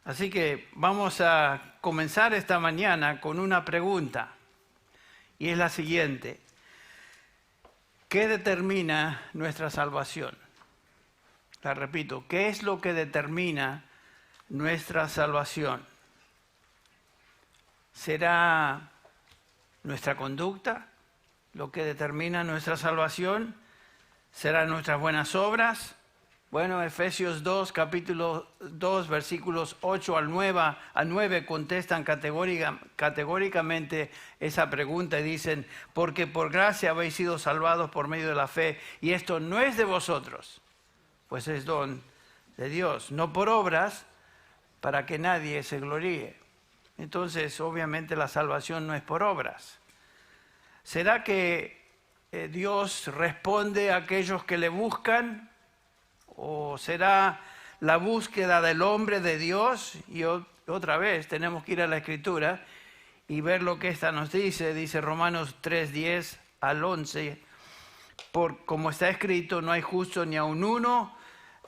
Así que vamos a comenzar esta mañana con una pregunta, y es la siguiente: ¿qué determina nuestra salvación? La repito, ¿qué es lo que determina nuestra salvación? ¿Será nuestra conducta lo que determina nuestra salvación? ¿Serán nuestras buenas obras? Bueno, Efesios 2, capítulo 2, versículos 8 al 9 contestan categóricamente esa pregunta y dicen: porque por gracia habéis sido salvados por medio de la fe, y esto no es de vosotros, pues es don de Dios, no por obras, para que nadie se gloríe. Entonces, obviamente la salvación no es por obras. ¿Será que Dios responde a aquellos que le buscan? ¿O será la búsqueda del hombre de Dios? Y otra vez tenemos que ir a la Escritura y ver lo que esta nos dice. Dice Romanos 3, 10 al 11. Como está escrito, no hay justo ni aun uno,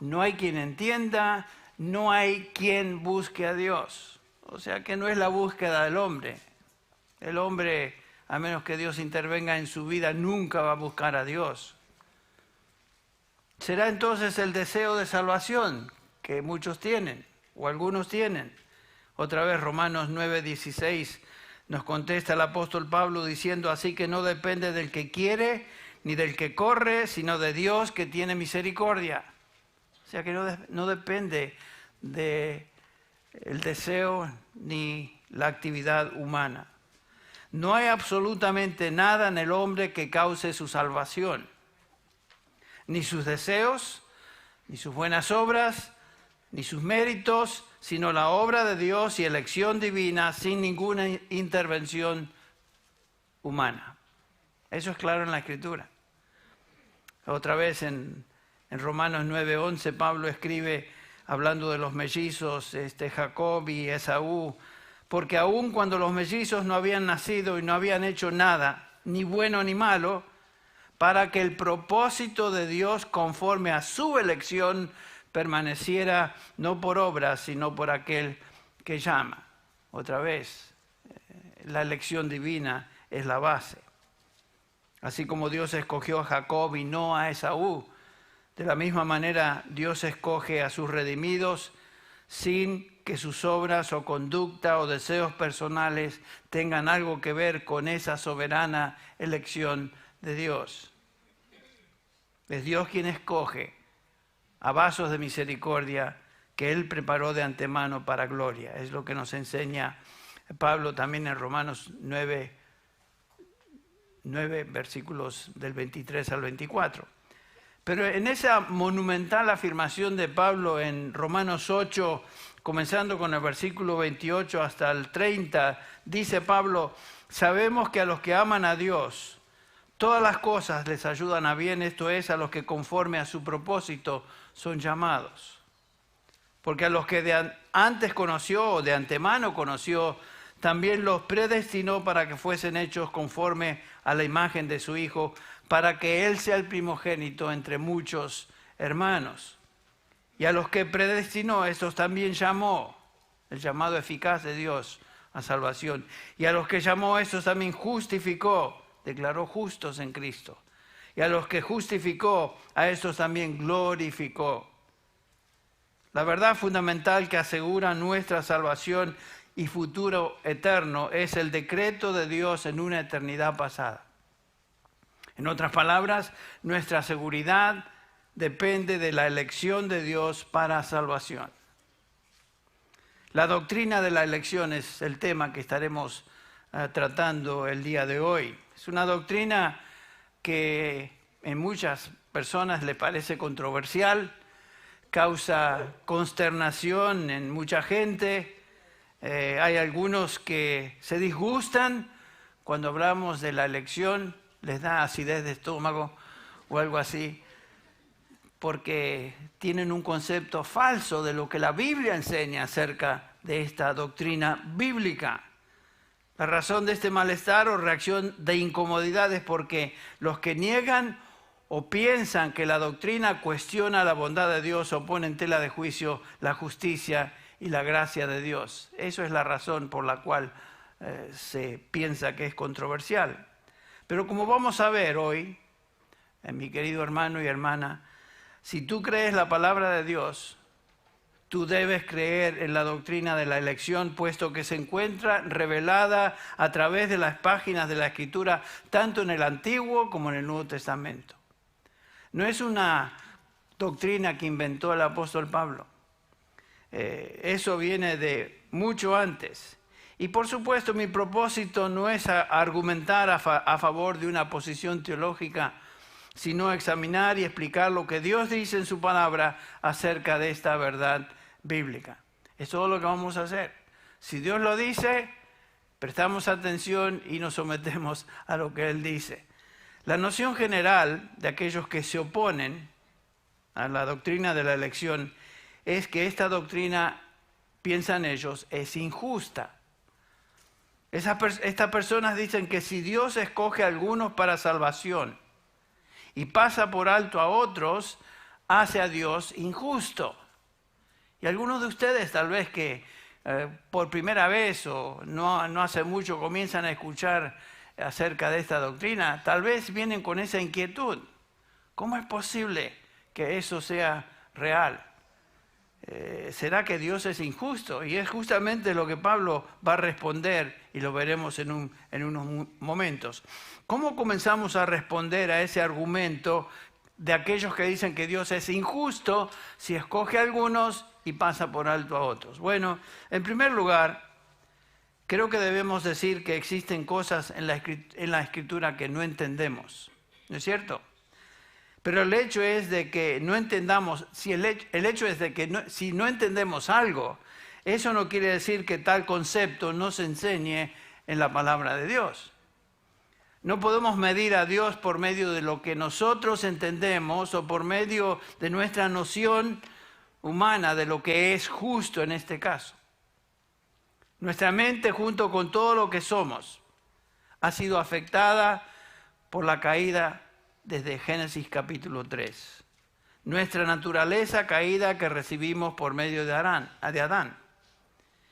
no hay quien entienda, no hay quien busque a Dios. O sea que no es la búsqueda del hombre. El hombre, a menos que Dios intervenga en su vida, nunca va a buscar a Dios. ¿Será entonces el deseo de salvación que muchos tienen o algunos tienen? Otra vez Romanos 9, 16 nos contesta el apóstol Pablo diciendo: así que no depende del que quiere ni del que corre, sino de Dios que tiene misericordia. O sea que no depende del deseo ni la actividad humana. No hay absolutamente nada en el hombre que cause su salvación. Ni sus deseos, ni sus buenas obras, ni sus méritos, sino la obra de Dios y elección divina sin ninguna intervención humana. Eso es claro en la Escritura. Otra vez en Romanos 9:11 Pablo escribe, hablando de los mellizos, Jacob y Esaú: porque aun cuando los mellizos no habían nacido y no habían hecho nada, ni bueno ni malo, para que el propósito de Dios conforme a su elección permaneciera no por obras, sino por aquel que llama. Otra vez, la elección divina es la base. Así como Dios escogió a Jacob y no a Esaú, de la misma manera Dios escoge a sus redimidos sin que sus obras o conducta o deseos personales tengan algo que ver con esa soberana elección de Dios. Es Dios quien escoge a vasos de misericordia que Él preparó de antemano para gloria. Es lo que nos enseña Pablo también en Romanos 9, versículos del 23 al 24. Pero en esa monumental afirmación de Pablo en Romanos 8, comenzando con el versículo 28 hasta el 30, dice Pablo: sabemos que a los que aman a Dios, todas las cosas les ayudan a bien, esto es, a los que conforme a su propósito son llamados. Porque a los que antes conoció o de antemano conoció, también los predestinó para que fuesen hechos conforme a la imagen de su Hijo, para que Él sea el primogénito entre muchos hermanos. Y a los que predestinó, estos también llamó, el llamado eficaz de Dios a salvación. Y a los que llamó, estos también justificó, declaró justos en Cristo. Y a los que justificó, a estos también glorificó. La verdad fundamental que asegura nuestra salvación y futuro eterno es el decreto de Dios en una eternidad pasada. En otras palabras, nuestra seguridad depende de la elección de Dios para salvación. La doctrina de la elección es el tema que estaremos tratando el día de hoy. Es una doctrina que en muchas personas le parece controversial, causa consternación en mucha gente. Hay algunos que se disgustan cuando hablamos de la elección, les da acidez de estómago o algo así, porque tienen un concepto falso de lo que la Biblia enseña acerca de esta doctrina bíblica. La razón de este malestar o reacción de incomodidad es porque los que niegan o piensan que la doctrina cuestiona la bondad de Dios o pone en tela de juicio la justicia y la gracia de Dios. Eso es la razón por la cual se piensa que es controversial. Pero como vamos a ver hoy, mi querido hermano y hermana, si tú crees la palabra de Dios, tú debes creer en la doctrina de la elección, puesto que se encuentra revelada a través de las páginas de la Escritura, tanto en el Antiguo como en el Nuevo Testamento. No es una doctrina que inventó el apóstol Pablo. Eso viene de mucho antes. Y por supuesto, mi propósito no es argumentar a favor de una posición teológica, sino examinar y explicar lo que Dios dice en su palabra acerca de esta verdad bíblica. Es todo lo que vamos a hacer. Si Dios lo dice, prestamos atención y nos sometemos a lo que Él dice. La noción general de aquellos que se oponen a la doctrina de la elección es que esta doctrina, piensan ellos, es injusta. Estas personas dicen que si Dios escoge a algunos para salvación y pasa por alto a otros, hace a Dios injusto. Y algunos de ustedes tal vez que por primera vez o no hace mucho comienzan a escuchar acerca de esta doctrina, tal vez vienen con esa inquietud. ¿Cómo es posible que eso sea real? ¿Será que Dios es injusto? Y es justamente lo que Pablo va a responder y lo veremos en unos momentos. ¿Cómo comenzamos a responder a ese argumento de aquellos que dicen que Dios es injusto si escoge a algunos y pasa por alto a otros? Bueno, en primer lugar, creo que debemos decir que existen cosas en la Escritura que no entendemos, ¿no es cierto? Pero el hecho es de que no entendamos, si no entendemos algo, eso no quiere decir que tal concepto no se enseñe en la palabra de Dios. No podemos medir a Dios por medio de lo que nosotros entendemos o por medio de nuestra noción humana de lo que es justo en este caso. Nuestra mente, junto con todo lo que somos, ha sido afectada por la caída desde Génesis capítulo 3. Nuestra naturaleza caída que recibimos por medio de Adán.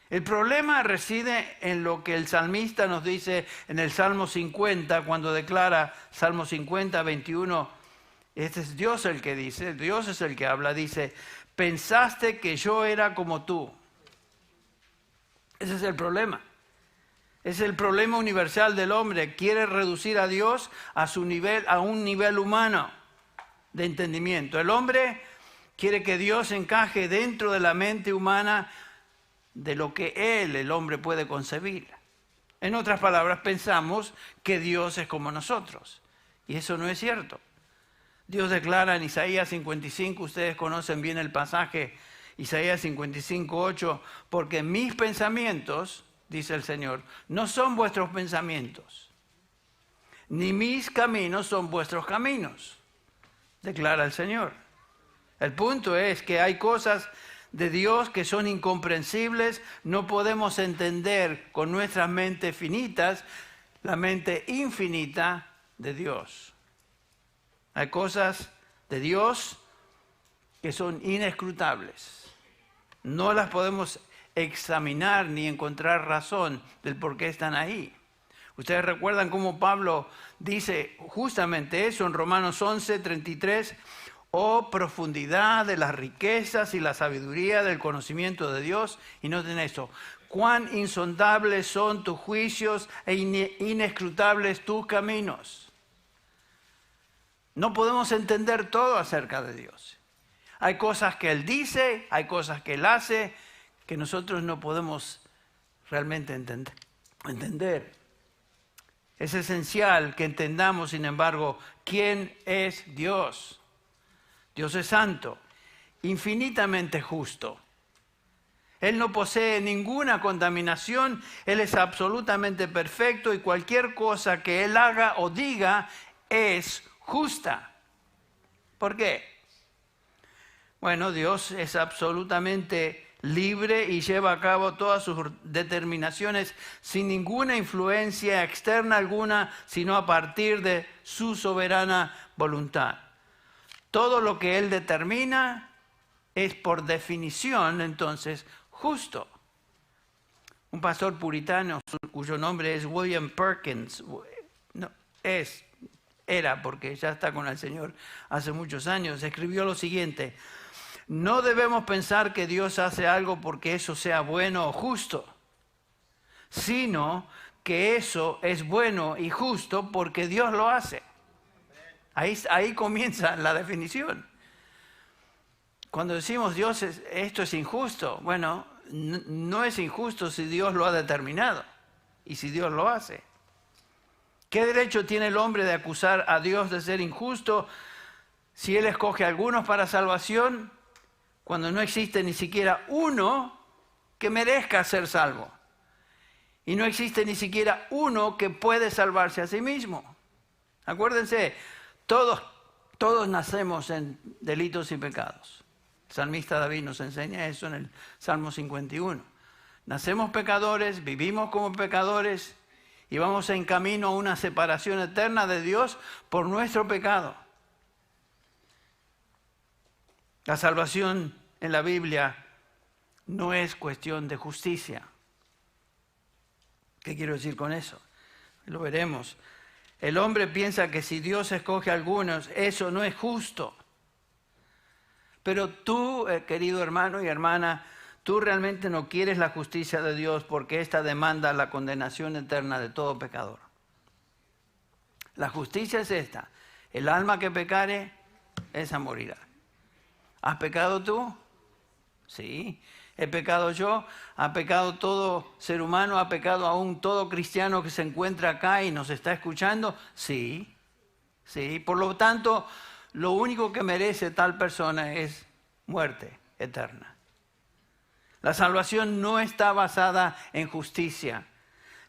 El problema reside en lo que el salmista nos dice en el Salmo 50, cuando declara, Salmo 50, 21, este es Dios el que dice, Dios es el que habla, dice, pensaste que yo era como tú. Ese es el problema. Es el problema universal del hombre. Quiere reducir a Dios a un nivel humano de entendimiento. El hombre quiere que Dios encaje dentro de la mente humana de lo que el hombre puede concebir. En otras palabras, pensamos que Dios es como nosotros. Y eso no es cierto. Dios declara en Isaías 55, ustedes conocen bien el pasaje, Isaías 55, 8, porque mis pensamientos, dice el Señor, no son vuestros pensamientos, ni mis caminos son vuestros caminos, declara el Señor. El punto es que hay cosas de Dios que son incomprensibles, no podemos entender con nuestras mentes finitas la mente infinita de Dios. Hay cosas de Dios que son inescrutables. No las podemos examinar ni encontrar razón del por qué están ahí. Ustedes recuerdan cómo Pablo dice justamente eso en Romanos 11, 33, oh profundidad de las riquezas y la sabiduría del conocimiento de Dios. Y noten eso, cuán insondables son tus juicios e inescrutables tus caminos. No podemos entender todo acerca de Dios. Hay cosas que Él dice, hay cosas que Él hace, que nosotros no podemos realmente entender. Es esencial que entendamos, sin embargo, quién es Dios. Dios es santo, infinitamente justo. Él no posee ninguna contaminación, Él es absolutamente perfecto y cualquier cosa que Él haga o diga es justa. ¿Por qué? Bueno, Dios es absolutamente libre y lleva a cabo todas sus determinaciones sin ninguna influencia externa alguna, sino a partir de su soberana voluntad. Todo lo que Él determina es por definición, entonces, justo. Un pastor puritano cuyo nombre es William Perkins, era porque ya está con el Señor hace muchos años, escribió lo siguiente: no debemos pensar que Dios hace algo porque eso sea bueno o justo, sino que eso es bueno y justo porque Dios lo hace. Ahí comienza la definición. Cuando decimos Dios, esto es injusto, bueno, no es injusto si Dios lo ha determinado y si Dios lo hace. ¿Qué derecho tiene el hombre de acusar a Dios de ser injusto si Él escoge a algunos para salvación cuando no existe ni siquiera uno que merezca ser salvo? Y no existe ni siquiera uno que puede salvarse a sí mismo. Acuérdense, todos nacemos en delitos y pecados. El salmista David nos enseña eso en el Salmo 51. Nacemos pecadores, vivimos como pecadores y vamos en camino a una separación eterna de Dios por nuestro pecado. La salvación en la Biblia no es cuestión de justicia. ¿Qué quiero decir con eso? Lo veremos. El hombre piensa que si Dios escoge a algunos, eso no es justo. Pero tú, querido hermano y hermana, tú realmente no quieres la justicia de Dios porque esta demanda la condenación eterna de todo pecador. La justicia es esta: el alma que pecare, esa morirá. ¿Has pecado tú? Sí. ¿He pecado yo? ¿Ha pecado todo ser humano? ¿Ha pecado aún todo cristiano que se encuentra acá y nos está escuchando? Sí. Sí. Por lo tanto, lo único que merece tal persona es muerte eterna. La salvación no está basada en justicia.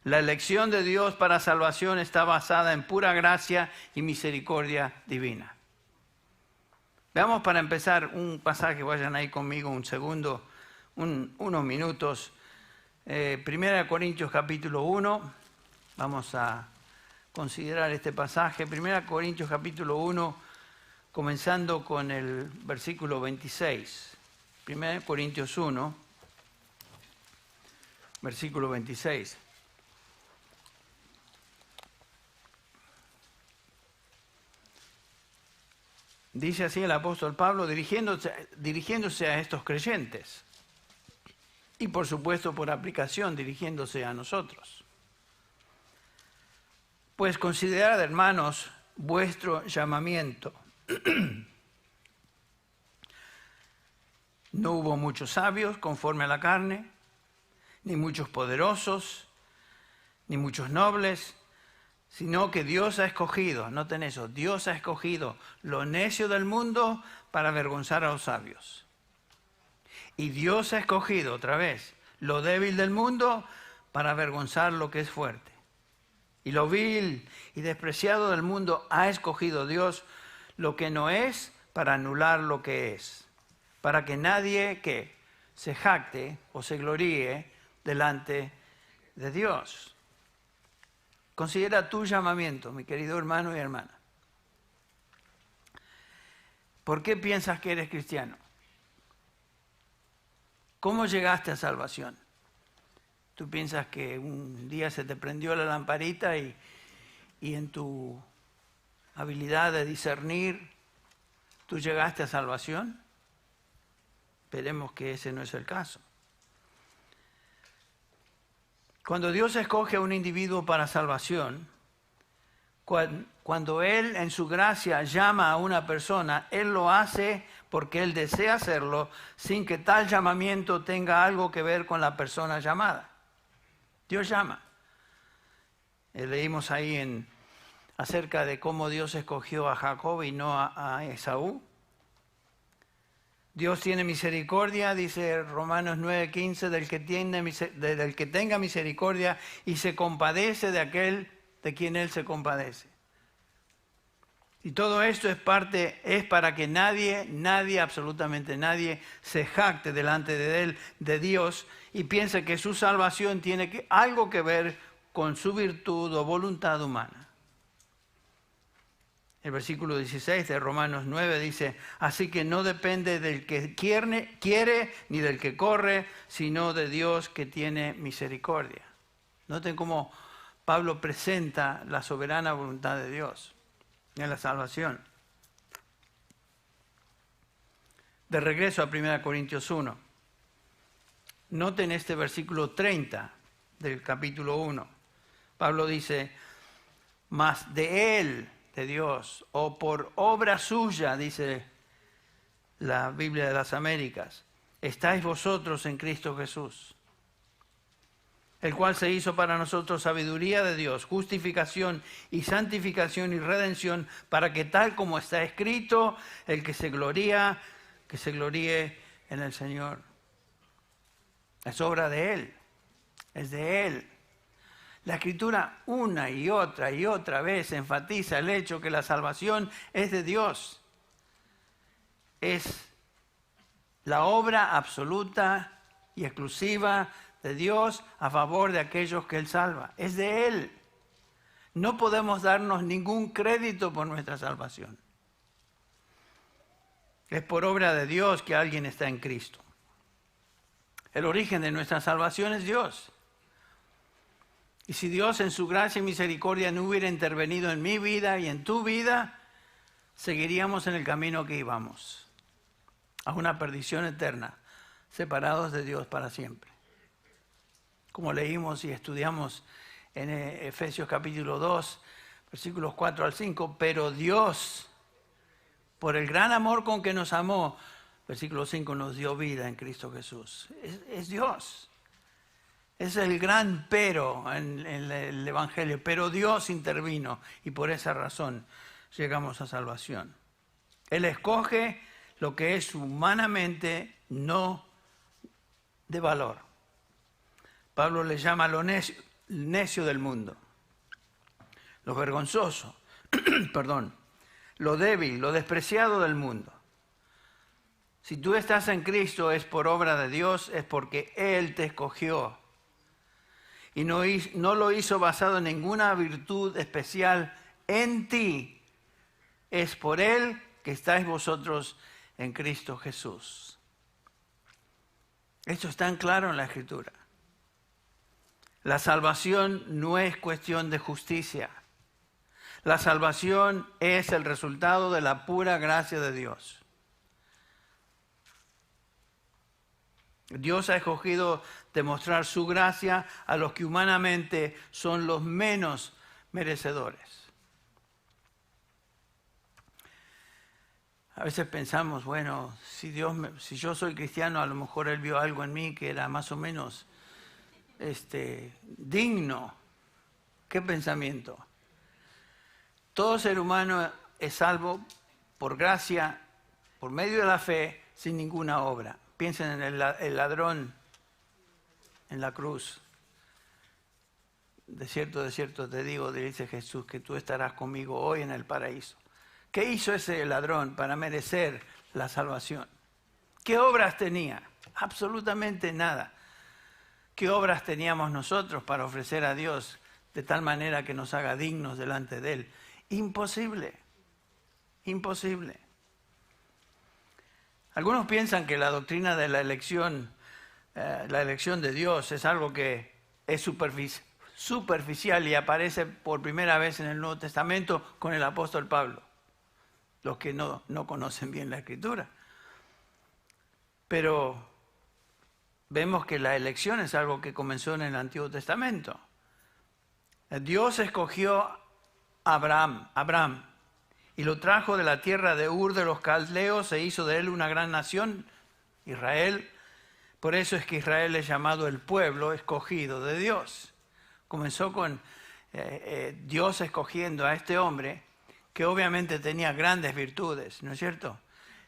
La elección de Dios para salvación está basada en pura gracia y misericordia divina. Veamos para empezar un pasaje, vayan ahí conmigo un segundo, unos minutos. 1 Corintios capítulo 1, vamos a considerar este pasaje. 1 Corintios capítulo 1, comenzando con el versículo 26. 1 Corintios 1, versículo 26. Dice así el apóstol Pablo dirigiéndose a estos creyentes y por supuesto por aplicación dirigiéndose a nosotros. Pues considerad, hermanos, vuestro llamamiento. No hubo muchos sabios conforme a la carne, ni muchos poderosos, ni muchos nobles, sino que Dios ha escogido, noten eso, Dios ha escogido lo necio del mundo para avergonzar a los sabios. Y Dios ha escogido, otra vez, lo débil del mundo para avergonzar lo que es fuerte. Y lo vil y despreciado del mundo ha escogido Dios lo que no es para anular lo que es, para que nadie que se jacte o se gloríe delante de Dios. Considera tu llamamiento, mi querido hermano y hermana. ¿Por qué piensas que eres cristiano? ¿Cómo llegaste a salvación? ¿Tú piensas que un día se te prendió la lamparita y en tu habilidad de discernir tú llegaste a salvación? Esperemos que ese no es el caso. Cuando Dios escoge a un individuo para salvación, cuando Él en su gracia llama a una persona, Él lo hace porque Él desea hacerlo sin que tal llamamiento tenga algo que ver con la persona llamada. Dios llama. Leímos ahí acerca de cómo Dios escogió a Jacob y no a Esaú. Dios tiene misericordia, dice Romanos 9:15, del que tenga misericordia y se compadece de aquel de quien Él se compadece. Y todo esto es para que nadie, absolutamente nadie, se jacte delante de Él, de Dios, y piense que su salvación tiene algo que ver con su virtud o voluntad humana. El versículo 16 de Romanos 9 dice, así que no depende del que quiere ni del que corre, sino de Dios que tiene misericordia. Noten cómo Pablo presenta la soberana voluntad de Dios en la salvación. De regreso a 1 Corintios 1. Noten este versículo 30 del capítulo 1. Pablo dice, mas de Él, de Dios, o por obra suya, dice la Biblia de las Américas, estáis vosotros en Cristo Jesús, el cual se hizo para nosotros sabiduría de Dios, justificación y santificación y redención, para que tal como está escrito, el que se gloría, que se gloríe en el Señor. Es obra de Él, es de Él. La Escritura una y otra vez enfatiza el hecho que la salvación es de Dios. Es la obra absoluta y exclusiva de Dios a favor de aquellos que Él salva. Es de Él. No podemos darnos ningún crédito por nuestra salvación. Es por obra de Dios que alguien está en Cristo. El origen de nuestra salvación es Dios. Y si Dios en su gracia y misericordia no hubiera intervenido en mi vida y en tu vida, seguiríamos en el camino que íbamos, a una perdición eterna, separados de Dios para siempre. Como leímos y estudiamos en Efesios capítulo 2, versículos 4 al 5, pero Dios, por el gran amor con que nos amó, versículo 5, nos dio vida en Cristo Jesús. Es Dios. Es el gran pero en el Evangelio, pero Dios intervino y por esa razón llegamos a salvación. Él escoge lo que es humanamente no de valor. Pablo le llama lo necio del mundo, lo vergonzoso, perdón, lo débil, lo despreciado del mundo. Si tú estás en Cristo es por obra de Dios, es porque Él te escogió. Y no lo hizo basado en ninguna virtud especial en ti. Es por Él que estáis vosotros en Cristo Jesús. Esto es tan claro en la Escritura. La salvación no es cuestión de justicia. La salvación es el resultado de la pura gracia de Dios. Dios ha escogido demostrar su gracia a los que humanamente son los menos merecedores. A veces pensamos, bueno, si yo soy cristiano, a lo mejor Él vio algo en mí que era más o menos digno. ¿Qué pensamiento? Todo ser humano es salvo por gracia, por medio de la fe, sin ninguna obra. Piensen en el ladrón en la cruz. De cierto te digo, dice Jesús, que tú estarás conmigo hoy en el paraíso. ¿Qué hizo ese ladrón para merecer la salvación? ¿Qué obras tenía? Absolutamente nada. ¿Qué obras teníamos nosotros para ofrecer a Dios de tal manera que nos haga dignos delante de Él? Imposible. Imposible. Algunos piensan que la doctrina de la elección de Dios es algo que es superficial y aparece por primera vez en el Nuevo Testamento con el apóstol Pablo, los que no conocen bien la Escritura. Pero vemos que la elección es algo que comenzó en el Antiguo Testamento. Dios escogió a Abraham, y lo trajo de la tierra de Ur de los Caldeos, e hizo de él una gran nación, Israel. Por eso es que Israel es llamado el pueblo escogido de Dios. Comenzó con Dios escogiendo a este hombre, que obviamente tenía grandes virtudes, ¿no es cierto?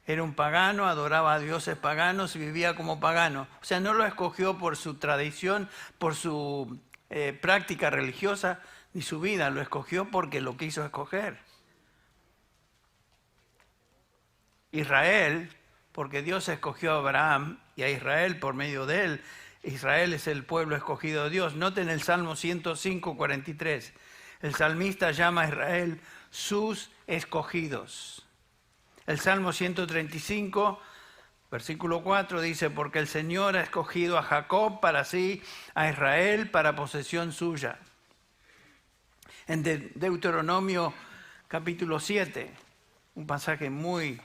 Era un pagano, adoraba a dioses paganos y vivía como pagano. O sea, no lo escogió por su tradición, por su práctica religiosa, ni su vida. Lo escogió porque lo quiso escoger. Israel, porque Dios escogió a Abraham y a Israel por medio de él. Israel es el pueblo escogido de Dios. Noten el Salmo 105, 43. El salmista llama a Israel sus escogidos. El Salmo 135, versículo 4 dice, porque el Señor ha escogido a Jacob para sí, a Israel para posesión suya. En Deuteronomio capítulo 7, un pasaje muy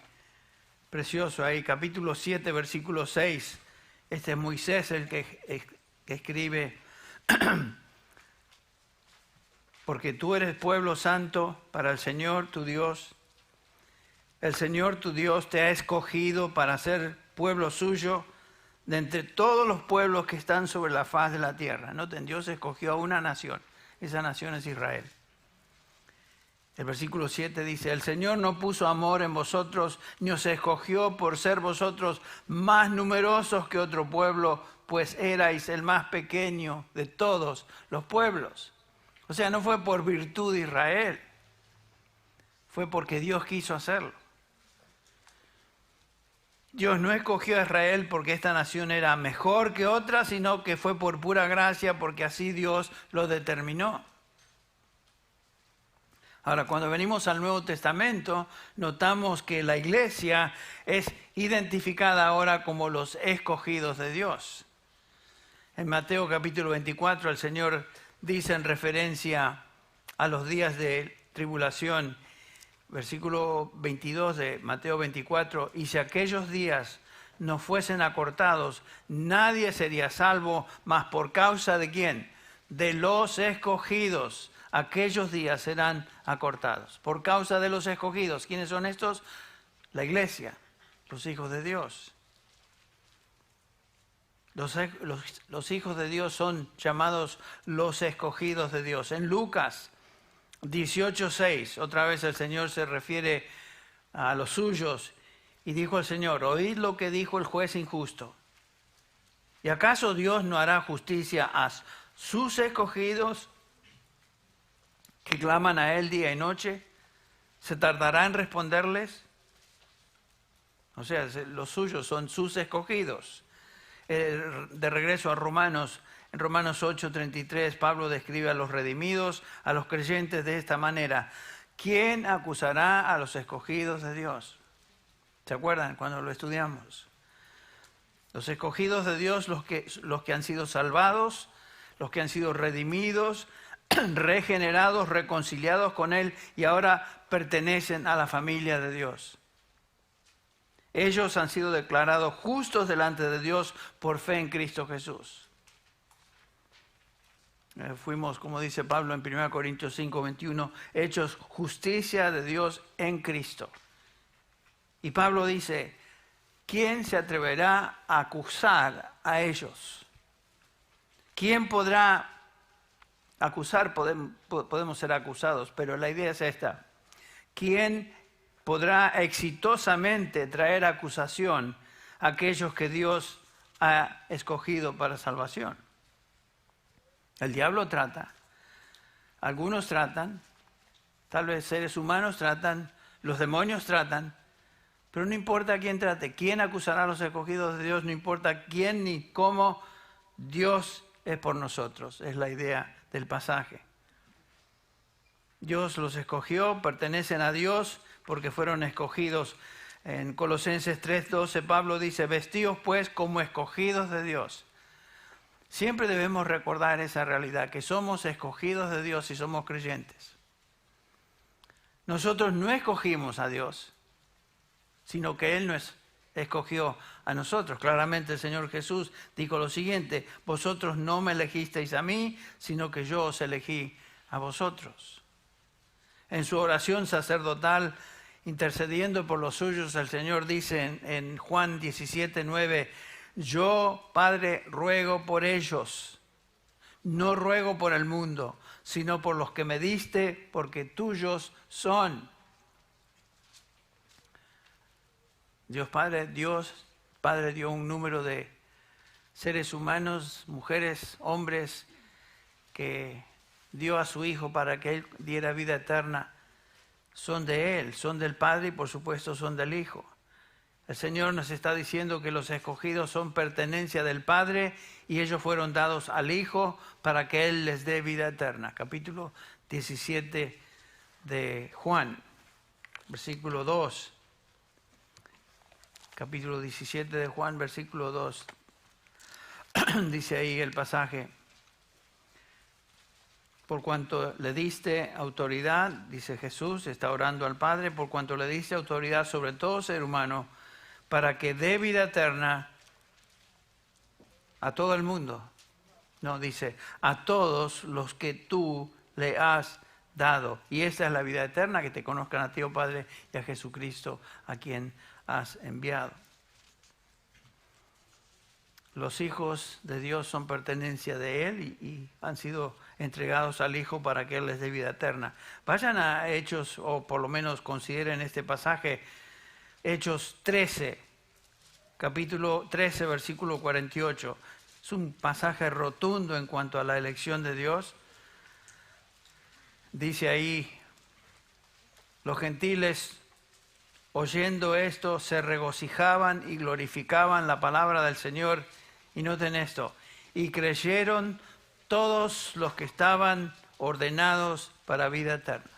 precioso ahí, capítulo 7, versículo 6. Este es Moisés el que escribe, porque tú eres pueblo santo para el Señor tu Dios. El Señor tu Dios te ha escogido para ser pueblo suyo de entre todos los pueblos que están sobre la faz de la tierra. Noten, Dios escogió a una nación. Esa nación es Israel. El versículo 7 dice, el Señor no puso amor en vosotros, ni os escogió por ser vosotros más numerosos que otro pueblo, pues erais el más pequeño de todos los pueblos. O sea, no fue por virtud de Israel, fue porque Dios quiso hacerlo. Dios no escogió a Israel porque esta nación era mejor que otra, sino que fue por pura gracia, porque así Dios lo determinó. Ahora, cuando venimos al Nuevo Testamento, notamos que la iglesia es identificada ahora como los escogidos de Dios. En Mateo capítulo 24, el Señor dice en referencia a los días de tribulación, versículo 22 de Mateo 24, y si aquellos días no fuesen acortados, nadie sería salvo, mas por causa de ¿quién? De los escogidos. Aquellos días serán acortados. Por causa de los escogidos. ¿Quiénes son estos? La iglesia, los hijos de Dios. Los hijos de Dios son llamados los escogidos de Dios. En Lucas 18:6, otra vez el Señor se refiere a los suyos y dijo el Señor, oíd lo que dijo el juez injusto. ¿Y acaso Dios no hará justicia a sus escogidos que claman a Él día y noche? ¿Se tardará en responderles? O sea, los suyos son sus escogidos. De regreso a Romanos, en Romanos 8:33, Pablo describe a los redimidos, a los creyentes de esta manera. ¿Quién acusará a los escogidos de Dios? ¿Se acuerdan cuando lo estudiamos? Los escogidos de Dios, los que han sido salvados, los que han sido redimidos, regenerados, reconciliados con Él y ahora pertenecen a la familia de Dios. Ellos han sido declarados justos delante de Dios por fe en Cristo Jesús. Fuimos, como dice Pablo en 1 Corintios 5:21, hechos justicia de Dios en Cristo. Y Pablo dice, ¿quién se atreverá a acusar a ellos? ¿Quién podrá acusar? Podemos ser acusados, pero la idea es esta. ¿Quién podrá exitosamente traer acusación a aquellos que Dios ha escogido para salvación? El diablo trata, algunos tratan, tal vez seres humanos tratan, los demonios tratan, pero no importa quién trate, quién acusará a los escogidos de Dios, no importa quién ni cómo, Dios es por nosotros, es la idea del pasaje. Dios los escogió, pertenecen a Dios porque fueron escogidos. En Colosenses 3:12 Pablo dice, vestíos pues como escogidos de Dios. Siempre debemos recordar esa realidad, que somos escogidos de Dios y somos creyentes. Nosotros no escogimos a Dios, sino que Él nos escogió a nosotros. Claramente el Señor Jesús dijo lo siguiente, vosotros no me elegisteis a mí, sino que yo os elegí a vosotros. En su oración sacerdotal, intercediendo por los suyos, el Señor dice en Juan 17:9, yo, Padre, ruego por ellos, no ruego por el mundo, sino por los que me diste, porque tuyos son. Dios Padre dio un número de seres humanos, mujeres, hombres, que dio a su Hijo para que Él diera vida eterna. Son de Él, son del Padre y por supuesto son del Hijo. El Señor nos está diciendo que los escogidos son pertenencia del Padre y ellos fueron dados al Hijo para que Él les dé vida eterna. Capítulo 17 de Juan, versículo 2. Capítulo 17 de Juan, versículo 2. Dice ahí el pasaje: por cuanto le diste autoridad, dice Jesús, está orando al Padre, por cuanto le diste autoridad sobre todo ser humano, para que dé vida eterna a todo el mundo. No, dice, a todos los que tú le has dado. Y esta es la vida eterna, que te conozcan a ti, oh Padre, y a Jesucristo, a quien has enviado. Los hijos de Dios son pertenencia de Él y han sido entregados al Hijo para que Él les dé vida eterna. Vayan a Hechos, o por lo menos consideren este pasaje, Hechos 13, capítulo 13, versículo 48. Es un pasaje rotundo en cuanto a la elección de Dios. Dice ahí: los gentiles, oyendo esto, se regocijaban y glorificaban la palabra del Señor. Y noten esto: y creyeron todos los que estaban ordenados para vida eterna.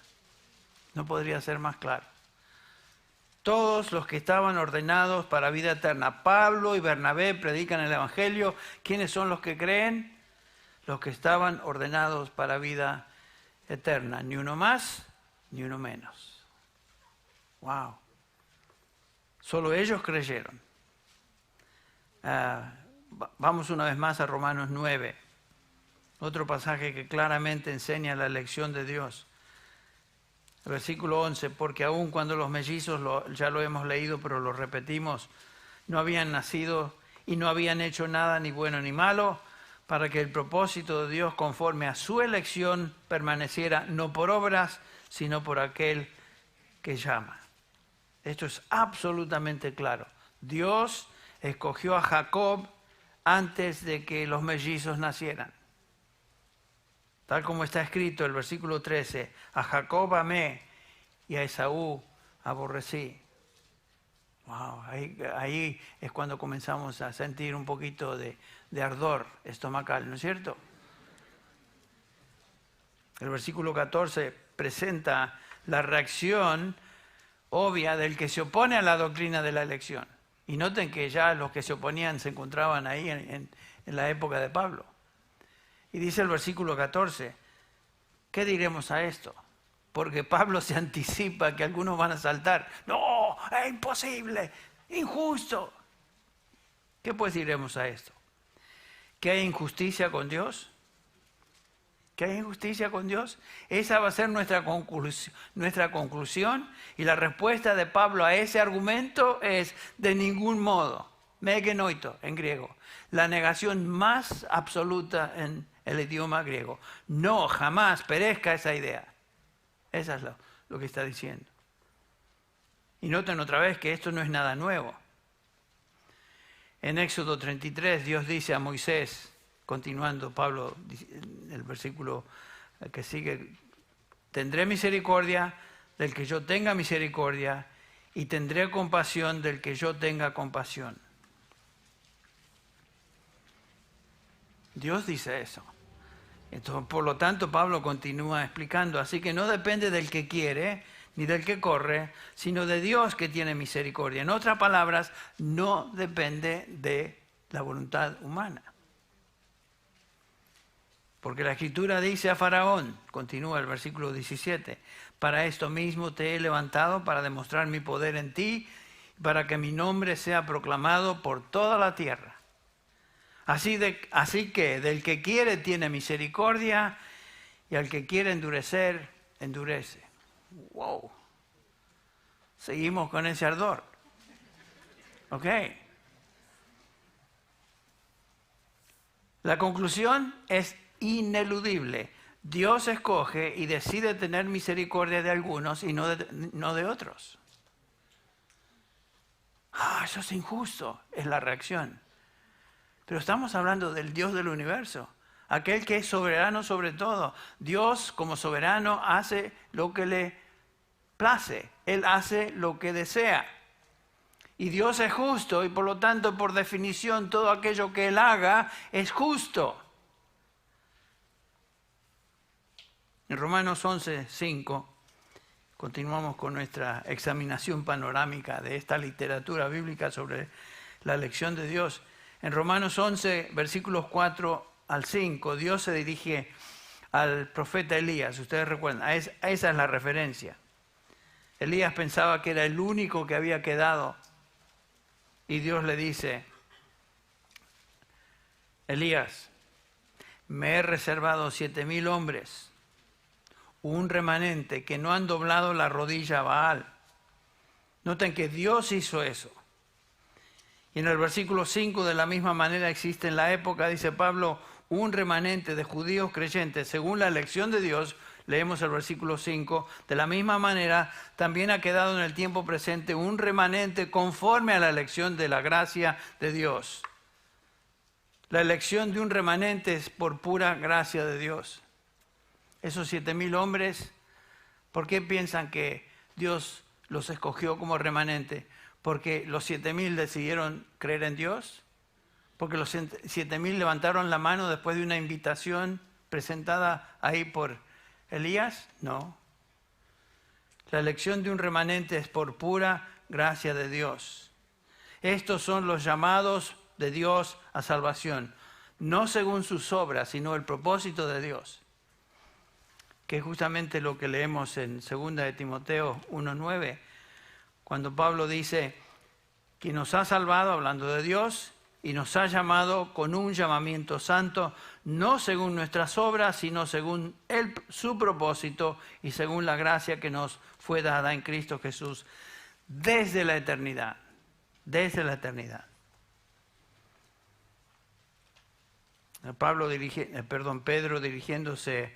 No podría ser más claro. Todos los que estaban ordenados para vida eterna. Pablo y Bernabé predican el Evangelio. ¿Quiénes son los que creen? Los que estaban ordenados para vida eterna. Ni uno más, ni uno menos. Wow. Solo ellos creyeron. Vamos una vez más a Romanos 9. Otro pasaje que claramente enseña la elección de Dios. Versículo 11, porque aun cuando los mellizos, ya lo hemos leído, pero lo repetimos, no habían nacido y no habían hecho nada ni bueno ni malo, para que el propósito de Dios conforme a su elección permaneciera no por obras, sino por aquel que llama. Esto es absolutamente claro. Dios escogió a Jacob antes de que los mellizos nacieran. Tal como está escrito el versículo 13, a Jacob amé y a Esaú aborrecí. Wow, ahí es cuando comenzamos a sentir un poquito de ardor estomacal, ¿no es cierto? El versículo 14 presenta la reacción obvia del que se opone a la doctrina de la elección. Y noten que ya los que se oponían se encontraban ahí en la época de Pablo. Y dice el versículo 14, ¿qué diremos a esto? Porque Pablo se anticipa que algunos van a saltar. ¡No! ¡Es imposible! ¡Injusto! ¿Qué pues diremos a esto? ¿Que hay injusticia con Dios? ¿Que hay injusticia con Dios? Esa va a ser nuestra conclusión. Y la respuesta de Pablo a ese argumento es: de ningún modo. Megenoito en griego. La negación más absoluta en el idioma griego. No, jamás perezca esa idea. Eso es lo que está diciendo. Y noten otra vez que esto no es nada nuevo. En Éxodo 33 Dios dice a Moisés, continuando Pablo, el versículo que sigue: tendré misericordia del que yo tenga misericordia y tendré compasión del que yo tenga compasión. Dios dice eso. Entonces, por lo tanto, Pablo continúa explicando: así que no depende del que quiere ni del que corre, sino de Dios que tiene misericordia. En otras palabras, no depende de la voluntad humana. Porque la Escritura dice a Faraón, continúa el versículo 17, para esto mismo te he levantado, para demostrar mi poder en ti, para que mi nombre sea proclamado por toda la tierra. Así que del que quiere tiene misericordia, y al que quiere endurecer, endurece. Wow. Seguimos con ese ardor. Ok. La conclusión es ineludible. Dios escoge y decide tener misericordia de algunos y no de otros. Eso es injusto, es la reacción. Pero estamos hablando del Dios del universo, aquel que es soberano sobre todo. Dios, como soberano, hace lo que le place. Él hace lo que desea. Y Dios es justo y por lo tanto, por definición, todo aquello que Él haga es justo. En Romanos 11:5 Continuamos con nuestra examinación panorámica de esta literatura bíblica sobre la elección de Dios. En Romanos 11, versículos 4 al 5, Dios se dirige al profeta Elías. Ustedes recuerdan, esa es la referencia. Elías pensaba que era el único que había quedado y Dios le dice: Elías, me he reservado 7,000 hombres, un remanente que no han doblado la rodilla a Baal. Noten que Dios hizo eso. Y en el versículo 5, de la misma manera existe en la época, dice Pablo, un remanente de judíos creyentes, según la elección de Dios. Leemos el versículo 5, de la misma manera también ha quedado en el tiempo presente un remanente conforme a la elección de la gracia de Dios. La elección de un remanente es por pura gracia de Dios. Esos 7,000 hombres, ¿por qué piensan que Dios los escogió como remanente? ¿Porque los 7,000 decidieron creer en Dios? ¿Porque los 7,000 levantaron la mano después de una invitación presentada ahí por Elías? No. La elección de un remanente es por pura gracia de Dios. Estos son los llamados de Dios a salvación, no según sus obras, sino el propósito de Dios, que es justamente lo que leemos en 2 de Timoteo 1:9, cuando Pablo dice que nos ha salvado, hablando de Dios, y nos ha llamado con un llamamiento santo, no según nuestras obras, sino según su propósito y según la gracia que nos fue dada en Cristo Jesús desde la eternidad. Desde la eternidad. Pedro dirigiéndose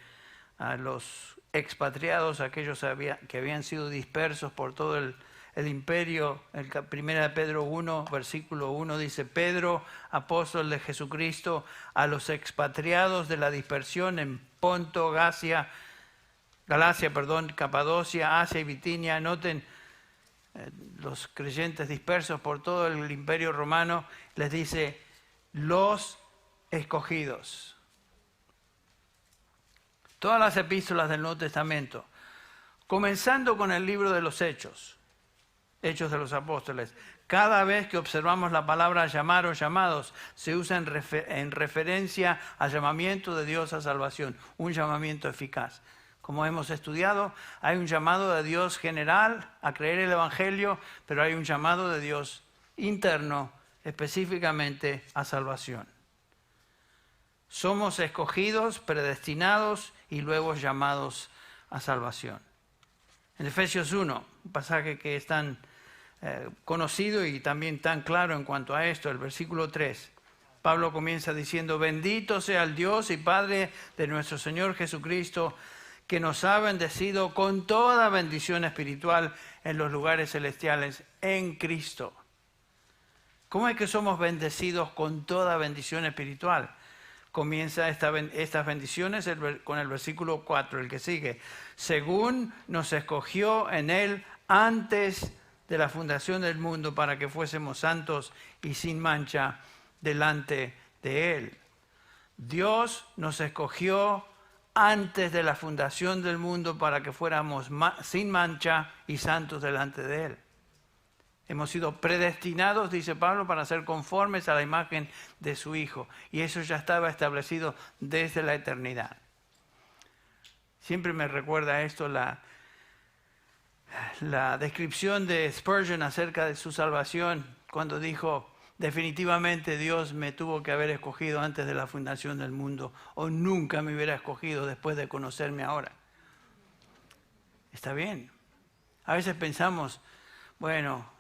a los expatriados, aquellos que habían sido dispersos por todo el imperio. En 1 Pedro 1, versículo 1 dice: Pedro, apóstol de Jesucristo, a los expatriados de la dispersión en Ponto, Galacia, Capadocia, Asia y Bitinia. Noten, los creyentes dispersos por todo el imperio romano, les dice los escogidos. Todas las epístolas del Nuevo Testamento, comenzando con el libro de los Hechos de los Apóstoles, cada vez que observamos la palabra llamar o llamados, se usa en referencia al llamamiento de Dios a salvación, un llamamiento eficaz. Como hemos estudiado, hay un llamado de Dios general a creer el Evangelio, pero hay un llamado de Dios interno específicamente a salvación. Somos escogidos, predestinados y luego llamados a salvación. En Efesios 1, un pasaje que es tan conocido y también tan claro en cuanto a esto, el versículo 3, Pablo comienza diciendo: bendito sea el Dios y Padre de nuestro Señor Jesucristo, que nos ha bendecido con toda bendición espiritual en los lugares celestiales en Cristo. ¿Cómo es que somos bendecidos con toda bendición espiritual? Comienza estas bendiciones con el versículo 4, el que sigue. Según nos escogió en Él antes de la fundación del mundo para que fuésemos santos y sin mancha delante de Él. Dios nos escogió antes de la fundación del mundo para que fuéramos sin mancha y santos delante de Él. Hemos sido predestinados, dice Pablo, para ser conformes a la imagen de su Hijo. Y eso ya estaba establecido desde la eternidad. Siempre me recuerda esto la descripción de Spurgeon acerca de su salvación, cuando dijo: definitivamente Dios me tuvo que haber escogido antes de la fundación del mundo, o nunca me hubiera escogido después de conocerme ahora. Está bien. A veces pensamos, bueno,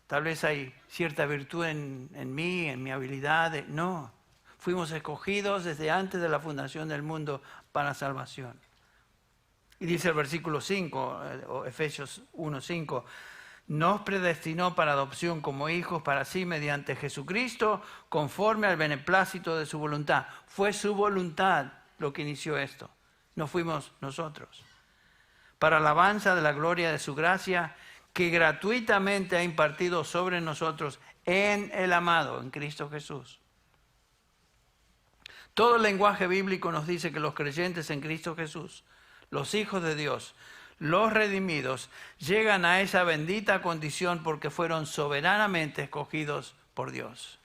tal vez hay cierta virtud en mí, en mi habilidad. No, fuimos escogidos desde antes de la fundación del mundo para salvación. Y dice el versículo 5, o Efesios 1:5, nos predestinó para adopción como hijos para sí mediante Jesucristo, conforme al beneplácito de su voluntad. Fue su voluntad lo que inició esto, no fuimos nosotros. Para alabanza de la gloria de su gracia, que gratuitamente ha impartido sobre nosotros en el amado, en Cristo Jesús. Todo el lenguaje bíblico nos dice que los creyentes en Cristo Jesús, los hijos de Dios, los redimidos, llegan a esa bendita condición porque fueron soberanamente escogidos por Dios.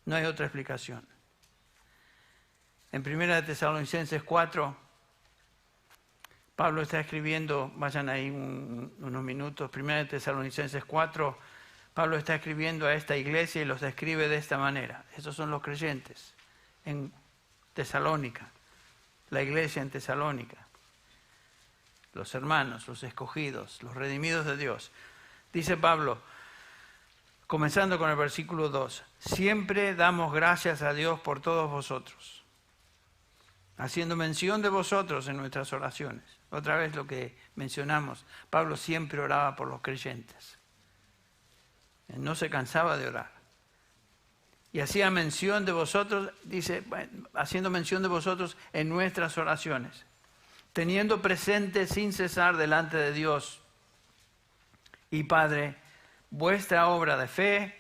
No hay otra explicación. En 1 Tesalonicenses 4, Pablo está escribiendo, vayan ahí unos minutos, 1 Tesalonicenses 4, Pablo está escribiendo a esta iglesia y los describe de esta manera. Esos son los creyentes en Tesalónica, la iglesia en Tesalónica, los hermanos, los escogidos, los redimidos de Dios. Dice Pablo, comenzando con el versículo 2, siempre damos gracias a Dios por todos vosotros, haciendo mención de vosotros en nuestras oraciones. Otra vez lo que mencionamos, Pablo siempre oraba por los creyentes. Él no se cansaba de orar. Y hacía mención de vosotros, dice, haciendo mención de vosotros en nuestras oraciones, teniendo presente sin cesar delante de Dios y Padre vuestra obra de fe,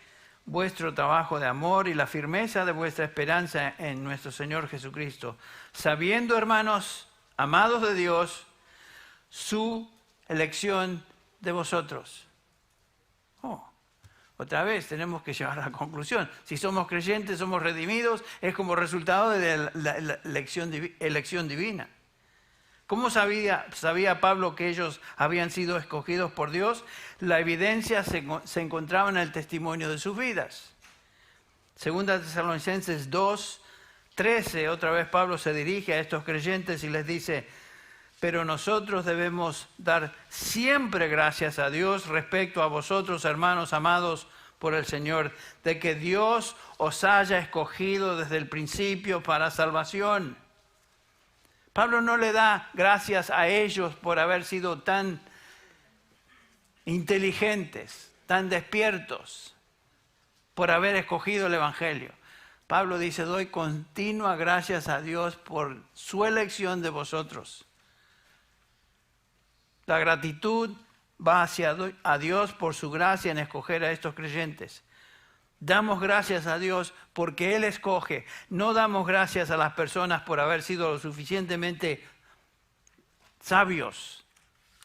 vuestro trabajo de amor y la firmeza de vuestra esperanza en nuestro Señor Jesucristo, sabiendo, hermanos, amados de Dios, su elección de vosotros. Otra vez tenemos que llegar a la conclusión. Si somos creyentes, somos redimidos, es como resultado de la elección divina. ¿Cómo sabía Pablo que ellos habían sido escogidos por Dios? La evidencia se encontraba en el testimonio de sus vidas. Segunda Tesalonicenses 2:13, otra vez Pablo se dirige a estos creyentes y les dice, pero nosotros debemos dar siempre gracias a Dios respecto a vosotros, hermanos amados por el Señor, de que Dios os haya escogido desde el principio para salvación. Pablo no le da gracias a ellos por haber sido tan inteligentes, tan despiertos, por haber escogido el Evangelio. Pablo dice, doy continua gracias a Dios por su elección de vosotros. La gratitud va hacia a Dios por su gracia en escoger a estos creyentes. Damos gracias a Dios porque Él escoge. No damos gracias a las personas por haber sido lo suficientemente sabios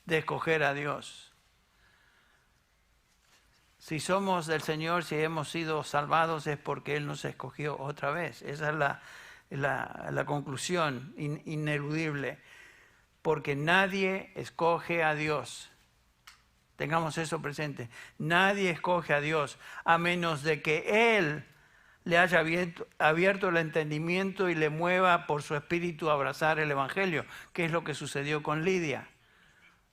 de escoger a Dios. Si somos del Señor, si hemos sido salvados, es porque Él nos escogió otra vez. Esa es la conclusión ineludible. Porque nadie escoge a Dios. Tengamos eso presente. Nadie escoge a Dios a menos de que Él le haya abierto el entendimiento y le mueva por su espíritu a abrazar el Evangelio, que es lo que sucedió con Lidia.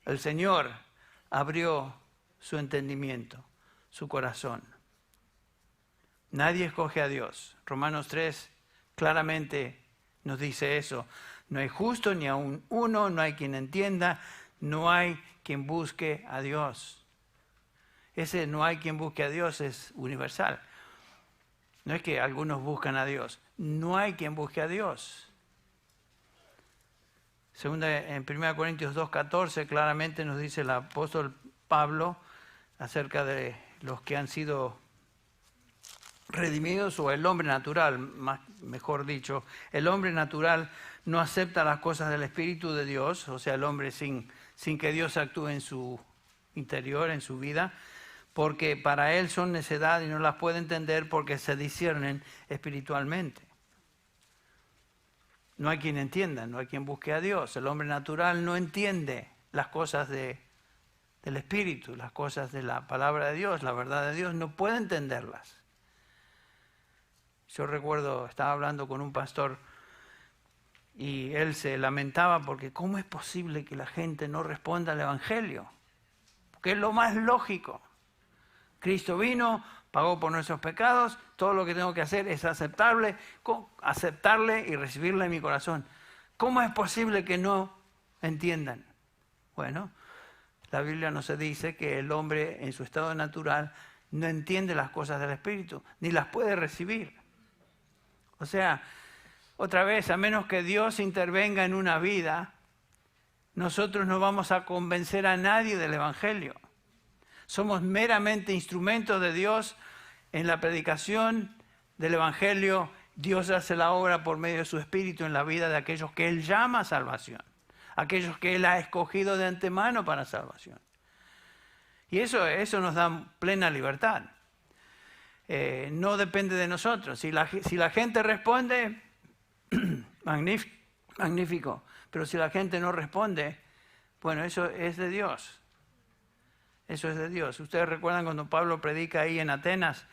El Señor abrió su entendimiento, su corazón. Nadie escoge a Dios. Romanos 3 claramente nos dice eso. No hay justo ni aun uno, no hay quien entienda, no hay quien busque a Dios. Ese no hay quien busque a Dios es universal. No es que algunos buscan a Dios, no hay quien busque a Dios. En 1 Corintios 2:14 claramente nos dice el apóstol Pablo acerca de los que han sido redimidos, o el hombre natural, mejor dicho, el hombre natural no acepta las cosas del Espíritu de Dios, o sea, el hombre sin que Dios actúe en su interior, en su vida, porque para él son necedad y no las puede entender porque se disciernen espiritualmente. No hay quien entienda, no hay quien busque a Dios. El hombre natural no entiende las cosas del Espíritu, las cosas de la palabra de Dios, la verdad de Dios, no puede entenderlas. Yo recuerdo, estaba hablando con un pastor y él se lamentaba porque ¿cómo es posible que la gente no responda al Evangelio? Porque es lo más lógico. Cristo vino, pagó por nuestros pecados, todo lo que tengo que hacer es aceptarle y recibirle en mi corazón. ¿Cómo es posible que no entiendan? Bueno, la Biblia nos dice que el hombre en su estado natural no entiende las cosas del Espíritu, ni las puede recibir. O sea, otra vez, a menos que Dios intervenga en una vida, nosotros no vamos a convencer a nadie del Evangelio. Somos meramente instrumentos de Dios en la predicación del Evangelio. Dios hace la obra por medio de su Espíritu en la vida de aquellos que Él llama a salvación. aquellos que Él ha escogido de antemano para salvación. Y eso nos da plena libertad. No depende de nosotros. Si la gente responde, magnífico. Pero si la gente no responde, bueno, eso es de Dios. Eso es de Dios. Ustedes recuerdan cuando Pablo predica ahí en Atenas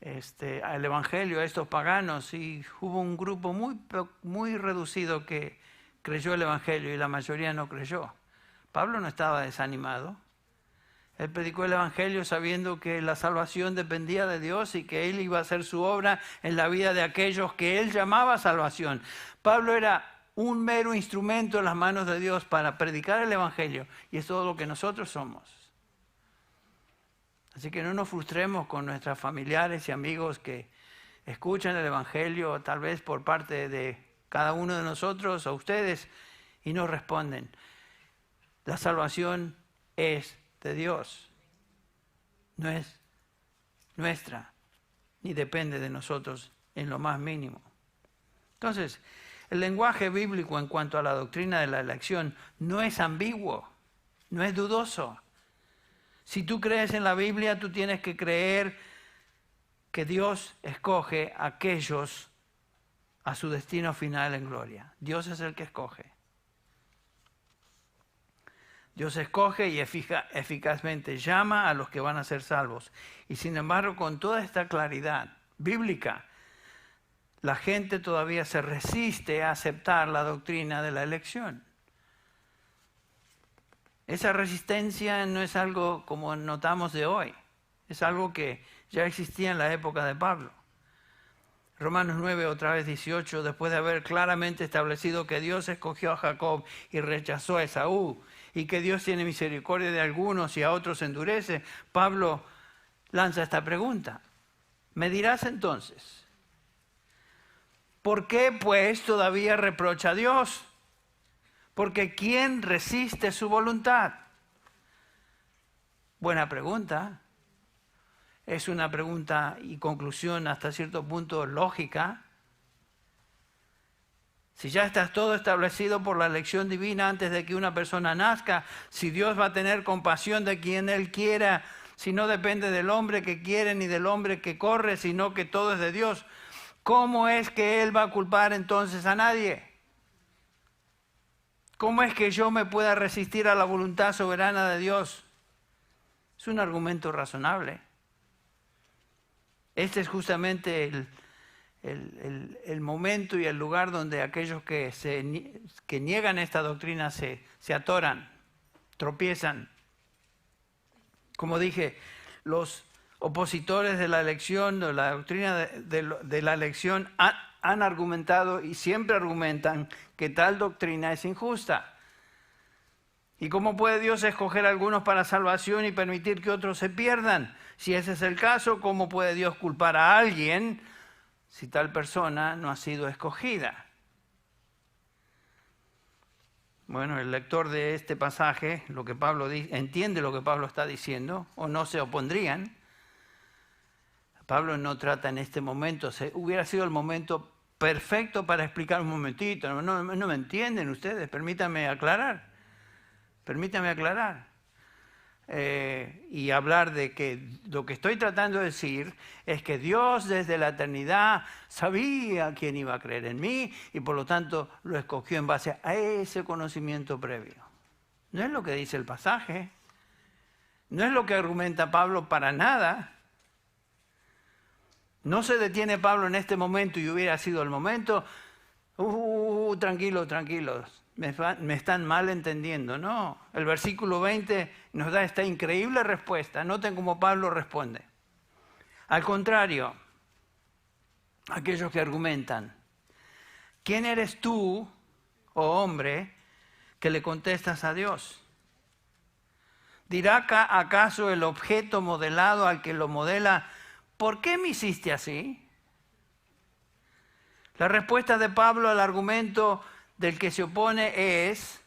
el Evangelio a estos paganos, y hubo un grupo muy reducido que creyó el Evangelio y la mayoría no creyó. Pablo no estaba desanimado. Él predicó el Evangelio sabiendo que la salvación dependía de Dios y que Él iba a hacer su obra en la vida de aquellos que Él llamaba salvación. Pablo era un mero instrumento en las manos de Dios para predicar el Evangelio, y es todo lo que nosotros somos. Así que no nos frustremos con nuestros familiares y amigos que escuchan el Evangelio, tal vez por parte de cada uno de nosotros o ustedes, y no responden. La salvación es de Dios, no es nuestra, ni depende de nosotros en lo más mínimo. Entonces, el lenguaje bíblico en cuanto a la doctrina de la elección no es ambiguo, no es dudoso. Si tú crees en la Biblia, tú tienes que creer que Dios escoge a aquellos a su destino final en gloria. Dios es el que escoge. Dios escoge y eficazmente llama a los que van a ser salvos. Y sin embargo, con toda esta claridad bíblica, la gente todavía se resiste a aceptar la doctrina de la elección. Esa resistencia no es algo como notamos de hoy, es algo que ya existía en la época de Pablo. Romanos 9, otra vez 18, después de haber claramente establecido que Dios escogió a Jacob y rechazó a Esaú, y que Dios tiene misericordia de algunos y a otros endurece, Pablo lanza esta pregunta. ¿Me dirás entonces, por qué pues todavía reprocha a Dios? Porque ¿quién resiste su voluntad? Buena pregunta. Es una pregunta y conclusión hasta cierto punto lógica. Si ya está todo establecido por la elección divina antes de que una persona nazca, si Dios va a tener compasión de quien Él quiera, si no depende del hombre que quiere ni del hombre que corre, sino que todo es de Dios, ¿cómo es que Él va a culpar entonces a nadie? ¿Cómo es que yo me pueda resistir a la voluntad soberana de Dios? Es un argumento razonable. Este es justamente el momento y el lugar donde aquellos que niegan esta doctrina se atoran, tropiezan. Como dije, los opositores de la elección, de la doctrina de la elección, han argumentado y siempre argumentan que tal doctrina es injusta. ¿Y cómo puede Dios escoger a algunos para salvación y permitir que otros se pierdan? Si ese es el caso, ¿cómo puede Dios culpar a alguien si tal persona no ha sido escogida? Bueno, el lector de este pasaje, lo que Pablo entiende lo que Pablo está diciendo, o no se opondrían. Pablo no trata en este momento, hubiera sido el momento perfecto para explicar un momentito. No me entienden ustedes, permítanme aclarar. Y hablar de que lo que estoy tratando de decir es que Dios desde la eternidad sabía quién iba a creer en mí y por lo tanto lo escogió en base a ese conocimiento previo. No es lo que dice el pasaje, no es lo que argumenta Pablo para nada. No se detiene Pablo en este momento y hubiera sido el momento, tranquilos. Me están mal entendiendo. No, el versículo 20 nos da esta increíble respuesta. Noten cómo Pablo responde. Al contrario, aquellos que argumentan, ¿quién eres tú, oh hombre, que le contestas a Dios? ¿Dirá acaso el objeto modelado al que lo modela, ¿por qué me hiciste así? La respuesta de Pablo al argumento del que se opone es,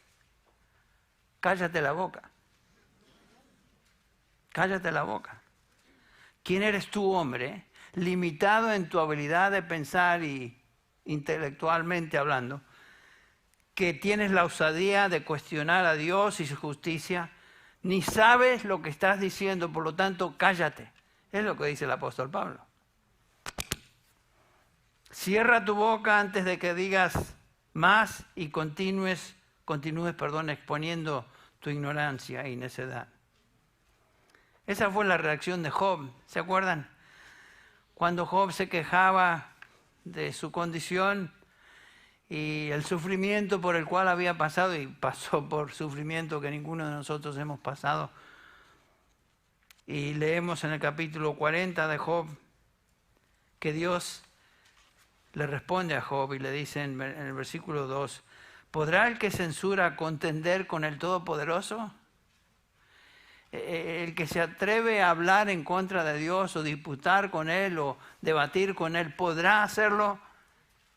cállate la boca. Cállate la boca. ¿Quién eres tú, hombre, limitado en tu habilidad de pensar y intelectualmente hablando, que tienes la osadía de cuestionar a Dios y su justicia, ni sabes lo que estás diciendo, por lo tanto, cállate. Es lo que dice el apóstol Pablo. Cierra tu boca antes de que digas más y continúes, exponiendo tu ignorancia y necedad. Esa fue la reacción de Job. ¿Se acuerdan? Cuando Job se quejaba de su condición y el sufrimiento por el cual había pasado, y pasó por sufrimiento que ninguno de nosotros hemos pasado. Y leemos en el capítulo 40 de Job que Dios le responde a Job y le dice en el versículo 2, ¿podrá el que censura contender con el Todopoderoso? El que se atreve a hablar en contra de Dios o disputar con Él o debatir con Él, ¿podrá hacerlo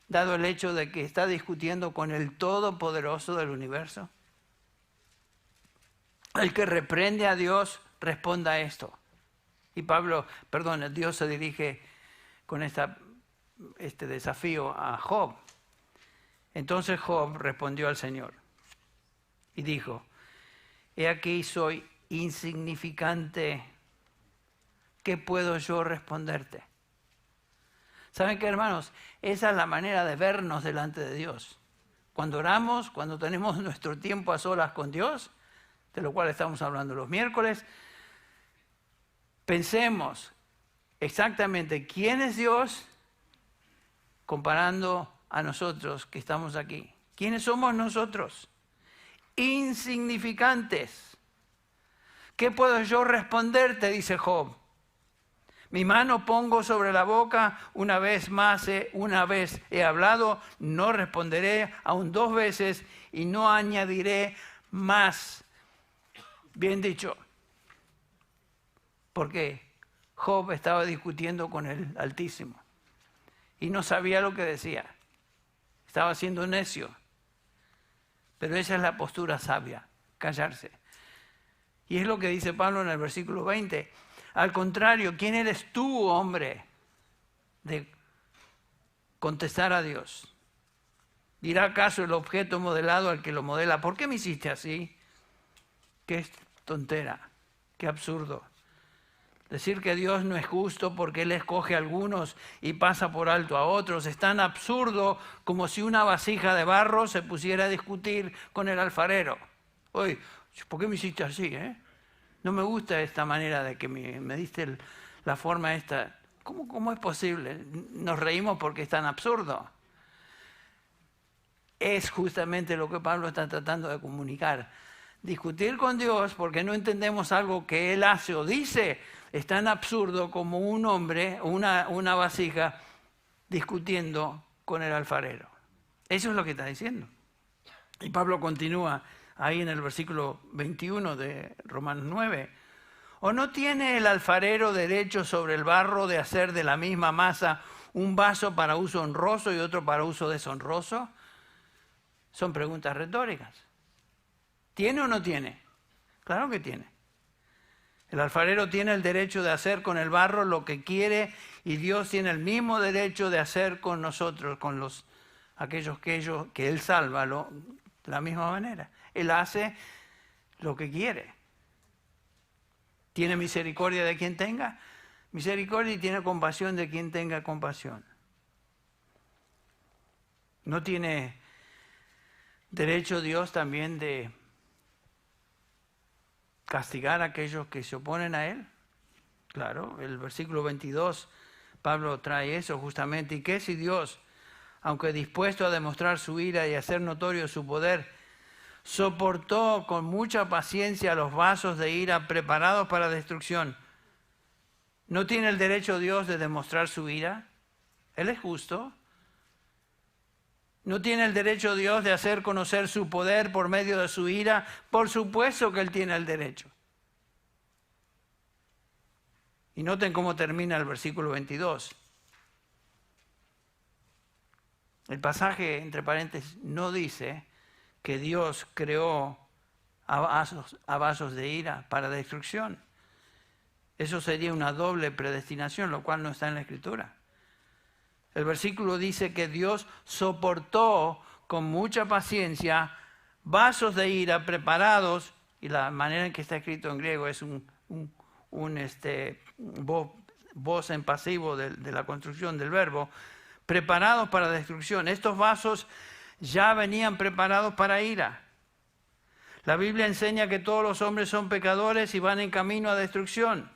dado el hecho de que está discutiendo con el Todopoderoso del universo? El que reprende a Dios responda a esto. Y Dios se dirige con este desafío a Job. Entonces Job respondió al Señor y dijo, he aquí soy insignificante, ¿qué puedo yo responderte? ¿Saben qué, hermanos? Esa es la manera de vernos delante de Dios. Cuando oramos, cuando tenemos nuestro tiempo a solas con Dios, de lo cual estamos hablando los miércoles, pensemos exactamente quién es Dios comparando a nosotros que estamos aquí. ¿Quiénes somos nosotros? Insignificantes. ¿Qué puedo yo responderte? Dice Job. Mi mano pongo sobre la boca, una vez he hablado, no responderé aún 2 veces y no añadiré más. Bien dicho. Porque Job estaba discutiendo con el Altísimo y no sabía lo que decía. Estaba siendo necio. Pero esa es la postura sabia, callarse. Y es lo que dice Pablo en el versículo 20. Al contrario, ¿quién eres tú, hombre, de contestar a Dios? ¿Dirá acaso el objeto modelado al que lo modela, ¿por qué me hiciste así? Qué tontera, qué absurdo. Decir que Dios no es justo porque Él escoge a algunos y pasa por alto a otros es tan absurdo como si una vasija de barro se pusiera a discutir con el alfarero. Oye, ¿por qué me hiciste así? No me gusta esta manera de que me diste la forma esta. ¿Cómo es posible? Nos reímos porque es tan absurdo. Es justamente lo que Pablo está tratando de comunicar. Discutir con Dios porque no entendemos algo que Él hace o dice es tan absurdo como un hombre, una vasija, discutiendo con el alfarero. Eso es lo que está diciendo. Y Pablo continúa ahí en el versículo 21 de Romanos 9. ¿O no tiene el alfarero derecho sobre el barro de hacer de la misma masa un vaso para uso honroso y otro para uso deshonroso? Son preguntas retóricas. ¿Tiene o no tiene? Claro que tiene. El alfarero tiene el derecho de hacer con el barro lo que quiere y Dios tiene el mismo derecho de hacer con nosotros, con aquellos que Él salva, de la misma manera. Él hace lo que quiere. Tiene misericordia de quien tenga misericordia y tiene compasión de quien tenga compasión. ¿No tiene derecho Dios también de castigar a aquellos que se oponen a Él? Claro, el versículo 22, Pablo trae eso justamente. ¿Y qué si Dios, aunque dispuesto a demostrar su ira y hacer notorio su poder, soportó con mucha paciencia los vasos de ira preparados para destrucción? ¿No tiene el derecho Dios de demostrar su ira? Él es justo. ¿No tiene el derecho Dios de hacer conocer su poder por medio de su ira? Por supuesto que Él tiene el derecho. Y noten cómo termina el versículo 22. El pasaje, entre paréntesis, no dice que Dios creó a vasos de ira para destrucción. Eso sería una doble predestinación, lo cual no está en la Escritura. El versículo dice que Dios soportó con mucha paciencia vasos de ira preparados, y la manera en que está escrito en griego es voz en pasivo de la construcción del verbo, preparados para destrucción. Estos vasos ya venían preparados para ira. La Biblia enseña que todos los hombres son pecadores y van en camino a destrucción.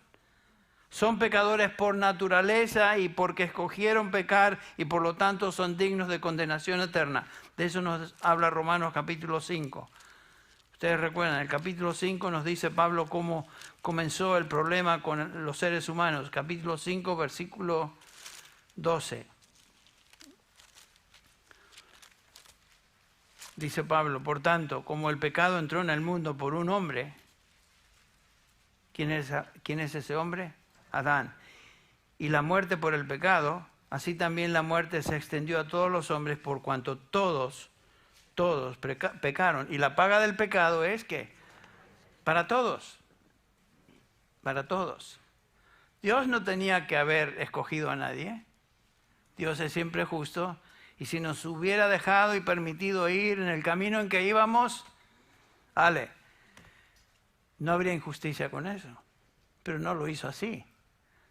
Son pecadores por naturaleza y porque escogieron pecar y por lo tanto son dignos de condenación eterna. De eso nos habla Romanos capítulo 5. Ustedes recuerdan, el capítulo 5 nos dice Pablo cómo comenzó el problema con los seres humanos. Capítulo 5, versículo 12. Dice Pablo, por tanto, como el pecado entró en el mundo por un hombre, ¿quién es ese hombre? Adán. Y la muerte por el pecado, así también la muerte se extendió a todos los hombres por cuanto todos pecaron. Y la paga del pecado es que para todos. Dios no tenía que haber escogido a nadie. Dios es siempre justo. Y si nos hubiera dejado y permitido ir en el camino en que íbamos, no habría injusticia con eso. Pero no lo hizo así,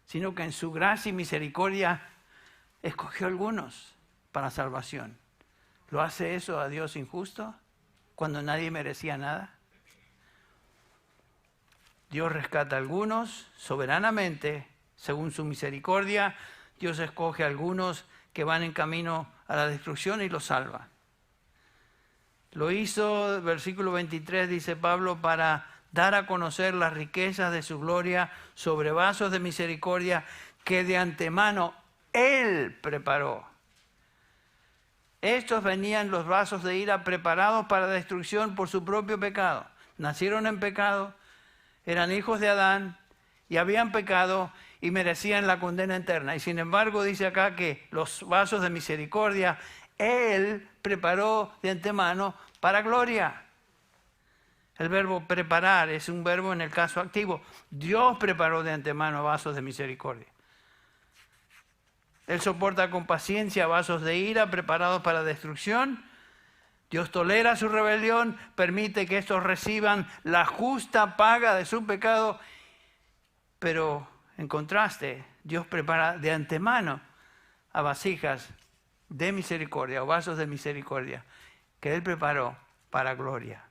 sino que en su gracia y misericordia escogió a algunos para salvación. ¿Lo hace eso a Dios injusto cuando nadie merecía nada? Dios rescata a algunos soberanamente, según su misericordia. Dios escoge a algunos que van en camino a la destrucción y los salva. Lo hizo, versículo 23, dice Pablo, para dar a conocer las riquezas de su gloria sobre vasos de misericordia que de antemano Él preparó. Estos venían los vasos de ira preparados para destrucción por su propio pecado. Nacieron en pecado, eran hijos de Adán y habían pecado y merecían la condena eterna. Y sin embargo dice acá que los vasos de misericordia Él preparó de antemano para gloria. El verbo preparar es un verbo en el caso activo. Dios preparó de antemano vasos de misericordia. Él soporta con paciencia vasos de ira preparados para destrucción. Dios tolera su rebelión, permite que estos reciban la justa paga de su pecado, pero en contraste, Dios prepara de antemano a vasijas de misericordia o vasos de misericordia que Él preparó para gloria.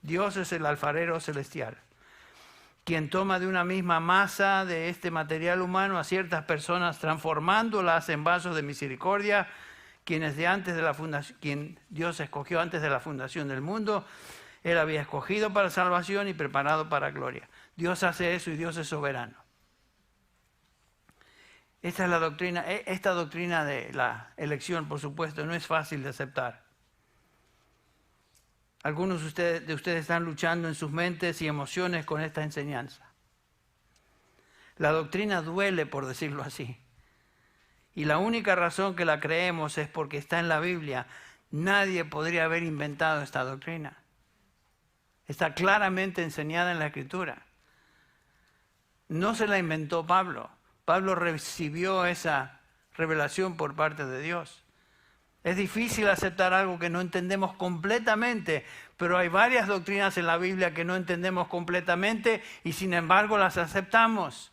Dios es el alfarero celestial, quien toma de una misma masa de este material humano a ciertas personas, transformándolas en vasos de misericordia, quien Dios escogió antes de la fundación del mundo. Él había escogido para salvación y preparado para gloria. Dios hace eso y Dios es soberano. Esta es la doctrina. Esta doctrina de la elección, por supuesto, no es fácil de aceptar. Algunos de ustedes están luchando en sus mentes y emociones con esta enseñanza. La doctrina duele, por decirlo así. Y la única razón que la creemos es porque está en la Biblia. Nadie podría haber inventado esta doctrina. Está claramente enseñada en la Escritura. No se la inventó Pablo. Pablo recibió esa revelación por parte de Dios. Es difícil aceptar algo que no entendemos completamente, pero hay varias doctrinas en la Biblia que no entendemos completamente y sin embargo las aceptamos.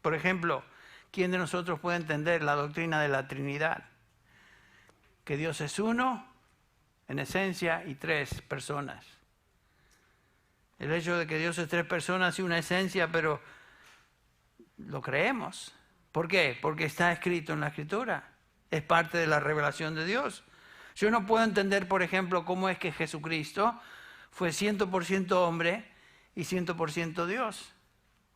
Por ejemplo, ¿quién de nosotros puede entender la doctrina de la Trinidad? Que Dios es uno, en esencia, y tres personas. El hecho de que Dios es tres personas y una esencia, pero lo creemos. ¿Por qué? Porque está escrito en la Escritura. Es parte de la revelación de Dios. Yo no puedo entender, por ejemplo, cómo es que Jesucristo fue 100% hombre y 100% Dios.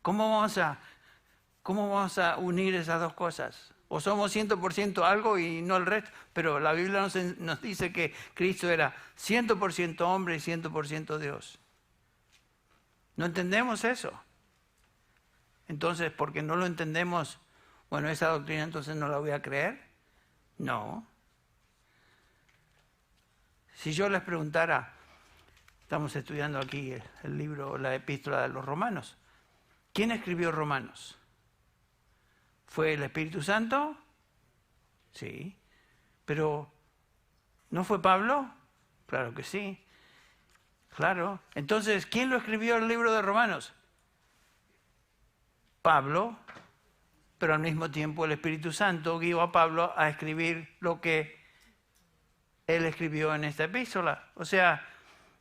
¿Cómo vamos a unir esas dos cosas? O somos 100% algo y no el resto. Pero la Biblia nos dice que Cristo era 100% hombre y 100% Dios. No entendemos eso. Entonces, porque no lo entendemos, bueno, esa doctrina entonces no la voy a creer. No. Si yo les preguntara, estamos estudiando aquí el libro, la epístola de los Romanos. ¿Quién escribió Romanos? ¿Fue el Espíritu Santo? Sí. Pero, ¿no fue Pablo? Claro que sí. Claro. Entonces, ¿quién lo escribió el libro de Romanos? Pablo, pero al mismo tiempo el Espíritu Santo guió a Pablo a escribir lo que él escribió en esta epístola. O sea,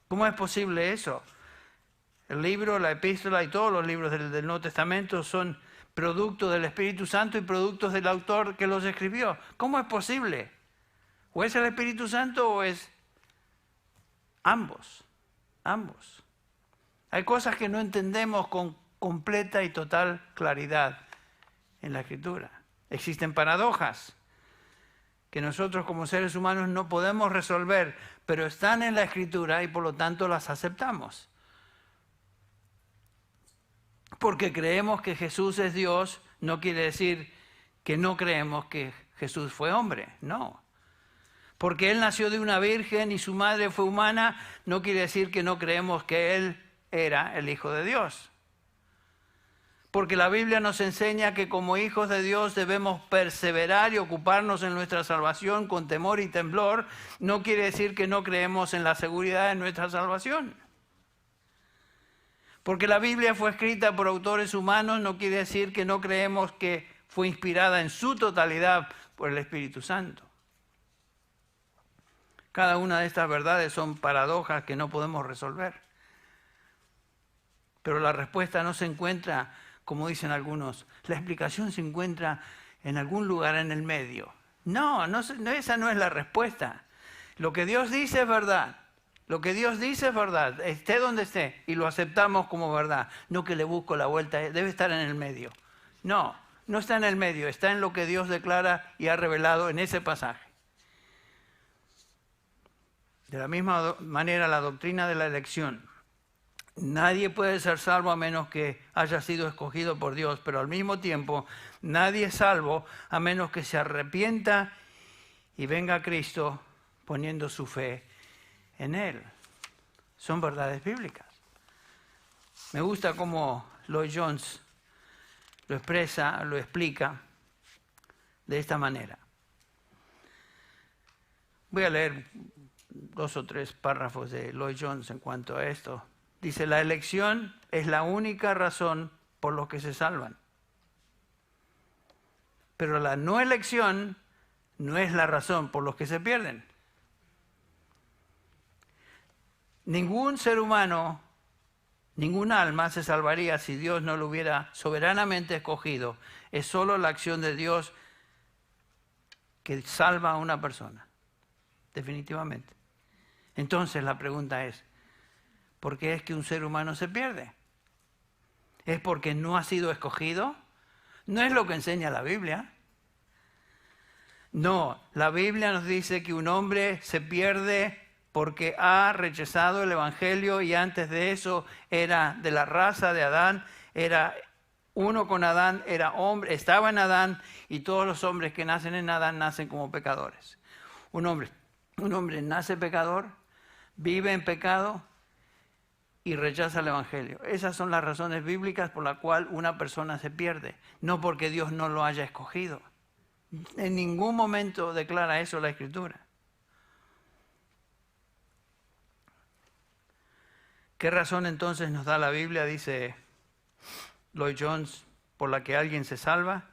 ¿cómo es posible eso? El libro, la epístola y todos los libros del Nuevo Testamento son productos del Espíritu Santo y productos del autor que los escribió. ¿Cómo es posible? ¿O es el Espíritu Santo o es ambos? Ambos. Hay cosas que no entendemos con completa y total claridad en la Escritura. Existen paradojas que nosotros como seres humanos no podemos resolver, pero están en la Escritura y por lo tanto las aceptamos. Porque creemos que Jesús es Dios, no quiere decir que no creemos que Jesús fue hombre, no. Porque Él nació de una virgen y su madre fue humana, no quiere decir que no creemos que Él era el Hijo de Dios. Porque la Biblia nos enseña que como hijos de Dios debemos perseverar y ocuparnos en nuestra salvación con temor y temblor, no quiere decir que no creemos en la seguridad de nuestra salvación. Porque la Biblia fue escrita por autores humanos, no quiere decir que no creemos que fue inspirada en su totalidad por el Espíritu Santo. Cada una de estas verdades son paradojas que no podemos resolver. Pero la respuesta no se encuentra, como dicen algunos, la explicación se encuentra en algún lugar en el medio. No, esa no es la respuesta. Lo que Dios dice es verdad. Lo que Dios dice es verdad, esté donde esté, y lo aceptamos como verdad. No que le busco la vuelta, debe estar en el medio. No, no está en el medio, está en lo que Dios declara y ha revelado en ese pasaje. De la misma manera, la doctrina de la elección. Nadie puede ser salvo a menos que haya sido escogido por Dios, pero al mismo tiempo nadie es salvo a menos que se arrepienta y venga a Cristo poniendo su fe en Él. Son verdades bíblicas. Me gusta cómo Lloyd Jones lo expresa, lo explica de esta manera. Voy a leer 2 o 3 párrafos de Lloyd Jones en cuanto a esto. Dice, la elección es la única razón por la que se salvan. Pero la no elección no es la razón por la que se pierden. Ningún ser humano, ningún alma se salvaría si Dios no lo hubiera soberanamente escogido. Es solo la acción de Dios que salva a una persona, definitivamente. Entonces la pregunta es, ¿por qué es que un ser humano se pierde? ¿Es porque no ha sido escogido? ¿No es lo que enseña la Biblia? No, la Biblia nos dice que un hombre se pierde porque ha rechazado el Evangelio y antes de eso era de la raza de Adán, era uno con Adán, era hombre, estaba en Adán y todos los hombres que nacen en Adán nacen como pecadores. Un hombre nace pecador, vive en pecado y rechaza el Evangelio. Esas son las razones bíblicas por las cuales una persona se pierde, no porque Dios no lo haya escogido. En ningún momento declara eso la Escritura. ¿Qué razón entonces nos da la Biblia, dice Lloyd Jones, por la que alguien se salva?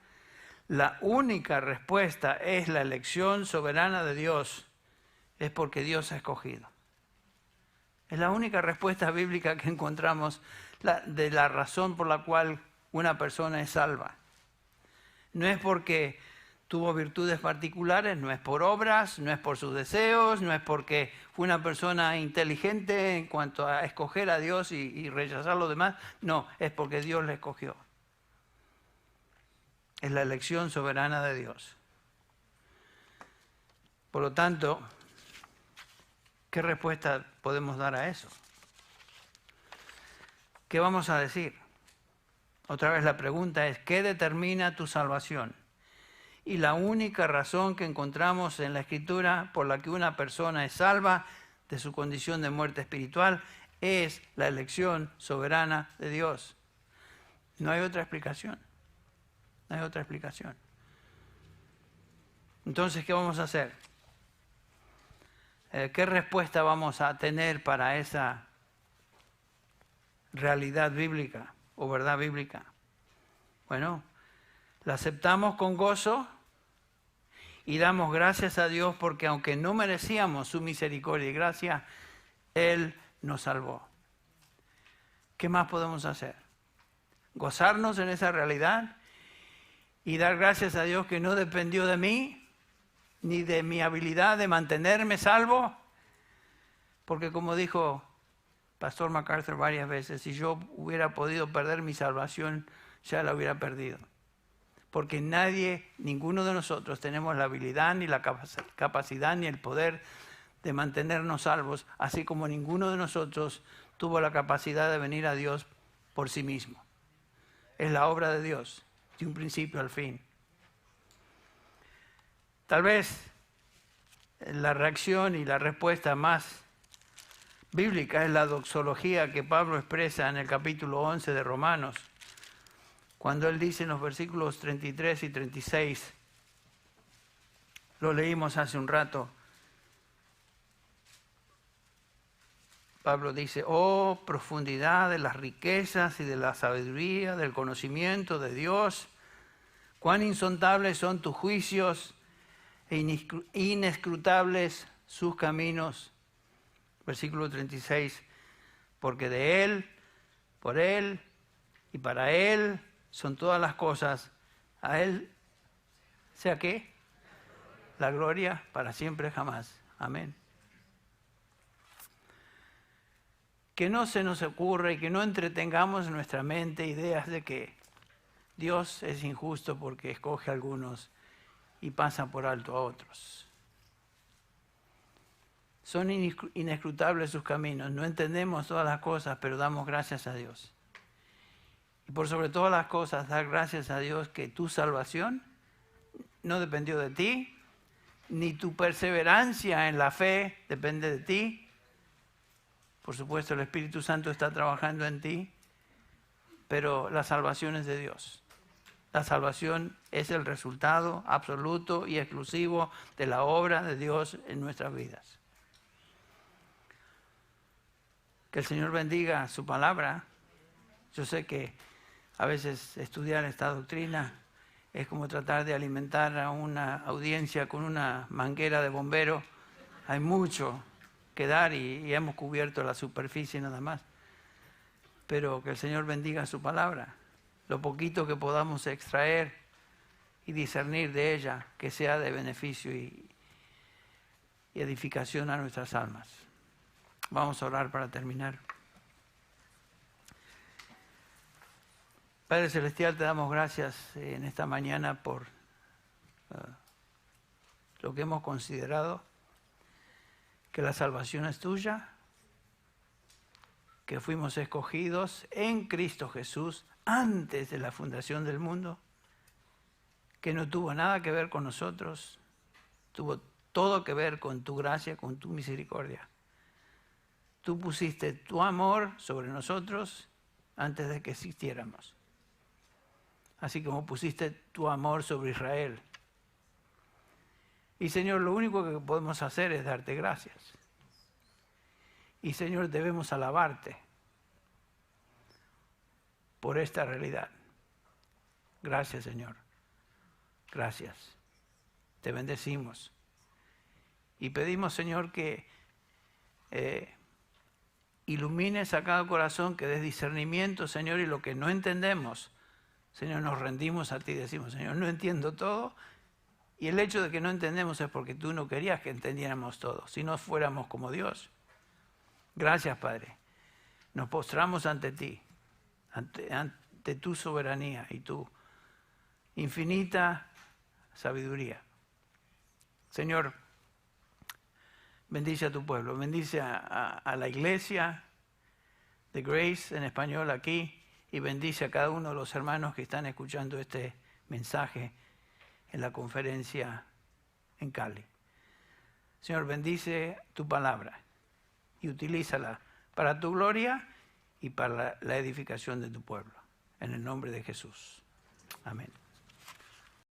La única respuesta es la elección soberana de Dios. Es porque Dios ha escogido. Es la única respuesta bíblica que encontramos de la razón por la cual una persona es salva. No es porque tuvo virtudes particulares, no es por obras, no es por sus deseos, no es porque fue una persona inteligente en cuanto a escoger a Dios y rechazar lo demás. No, es porque Dios le escogió. Es la elección soberana de Dios. Por lo tanto, ¿qué respuesta podemos dar a eso? ¿Qué vamos a decir? Otra vez la pregunta es, ¿qué determina tu salvación? Y la única razón que encontramos en la Escritura por la que una persona es salva de su condición de muerte espiritual es la elección soberana de Dios. No hay otra explicación. No hay otra explicación. Entonces, ¿qué vamos a hacer? ¿Qué respuesta vamos a tener para esa realidad bíblica o verdad bíblica? Bueno, la aceptamos con gozo y damos gracias a Dios porque aunque no merecíamos su misericordia y gracia, Él nos salvó. ¿Qué más podemos hacer? Gozarnos en esa realidad y dar gracias a Dios que no dependió de mí ni de mi habilidad de mantenerme salvo, porque como dijo Pastor MacArthur varias veces, si yo hubiera podido perder mi salvación, ya la hubiera perdido. Porque ninguno de nosotros tenemos la habilidad, ni la capacidad, ni el poder de mantenernos salvos, así como ninguno de nosotros tuvo la capacidad de venir a Dios por sí mismo. Es la obra de Dios, de un principio al fin. Tal vez la reacción y la respuesta más bíblica es la doxología que Pablo expresa en el capítulo 11 de Romanos, cuando él dice en los versículos 33 y 36, lo leímos hace un rato, Pablo dice, oh profundidad de las riquezas y de la sabiduría, del conocimiento de Dios, cuán insondables son tus juicios e inescrutables sus caminos. Versículo 36, porque de Él, por Él y para Él son todas las cosas. A Él, ¿sea qué? La gloria para siempre jamás. Amén. Que no se nos ocurra y que no entretengamos en nuestra mente ideas de que Dios es injusto porque escoge a algunos y pasa por alto a otros. Son inescrutables sus caminos. No entendemos todas las cosas, pero damos gracias a Dios. Y por sobre todas las cosas, dar gracias a Dios que tu salvación no dependió de ti, ni tu perseverancia en la fe depende de ti. Por supuesto, el Espíritu Santo está trabajando en ti, pero la salvación es de Dios. La salvación es el resultado absoluto y exclusivo de la obra de Dios en nuestras vidas. Que el Señor bendiga su palabra. Yo sé que a veces estudiar esta doctrina es como tratar de alimentar a una audiencia con una manguera de bombero. Hay mucho que dar y hemos cubierto la superficie nada más. Pero que el Señor bendiga su palabra. Lo poquito que podamos extraer y discernir de ella, que sea de beneficio y edificación a nuestras almas. Vamos a orar para terminar. Padre Celestial, te damos gracias en esta mañana por lo que hemos considerado, que la salvación es tuya, que fuimos escogidos en Cristo Jesús antes de la fundación del mundo, que no tuvo nada que ver con nosotros, tuvo todo que ver con tu gracia, con tu misericordia. Tú pusiste tu amor sobre nosotros antes de que existiéramos. Así como pusiste tu amor sobre Israel. Y Señor, lo único que podemos hacer es darte gracias. Y Señor, debemos alabarte por esta realidad. Gracias, Señor. Gracias. Te bendecimos. Y pedimos, Señor, que ilumines a cada corazón, que des discernimiento, Señor, y lo que no entendemos, Señor, nos rendimos a ti y decimos, Señor, no entiendo todo. Y el hecho de que no entendemos es porque tú no querías que entendiéramos todo, si no fuéramos como Dios. Gracias, Padre. Nos postramos ante ti, ante tu soberanía y tu infinita sabiduría. Señor, bendice a tu pueblo, bendice a la iglesia de Grace en español aquí y bendice a cada uno de los hermanos que están escuchando este mensaje en la conferencia en Cali. Señor, bendice tu palabra y utilízala para tu gloria y para la edificación de tu pueblo. En el nombre de Jesús. Amén.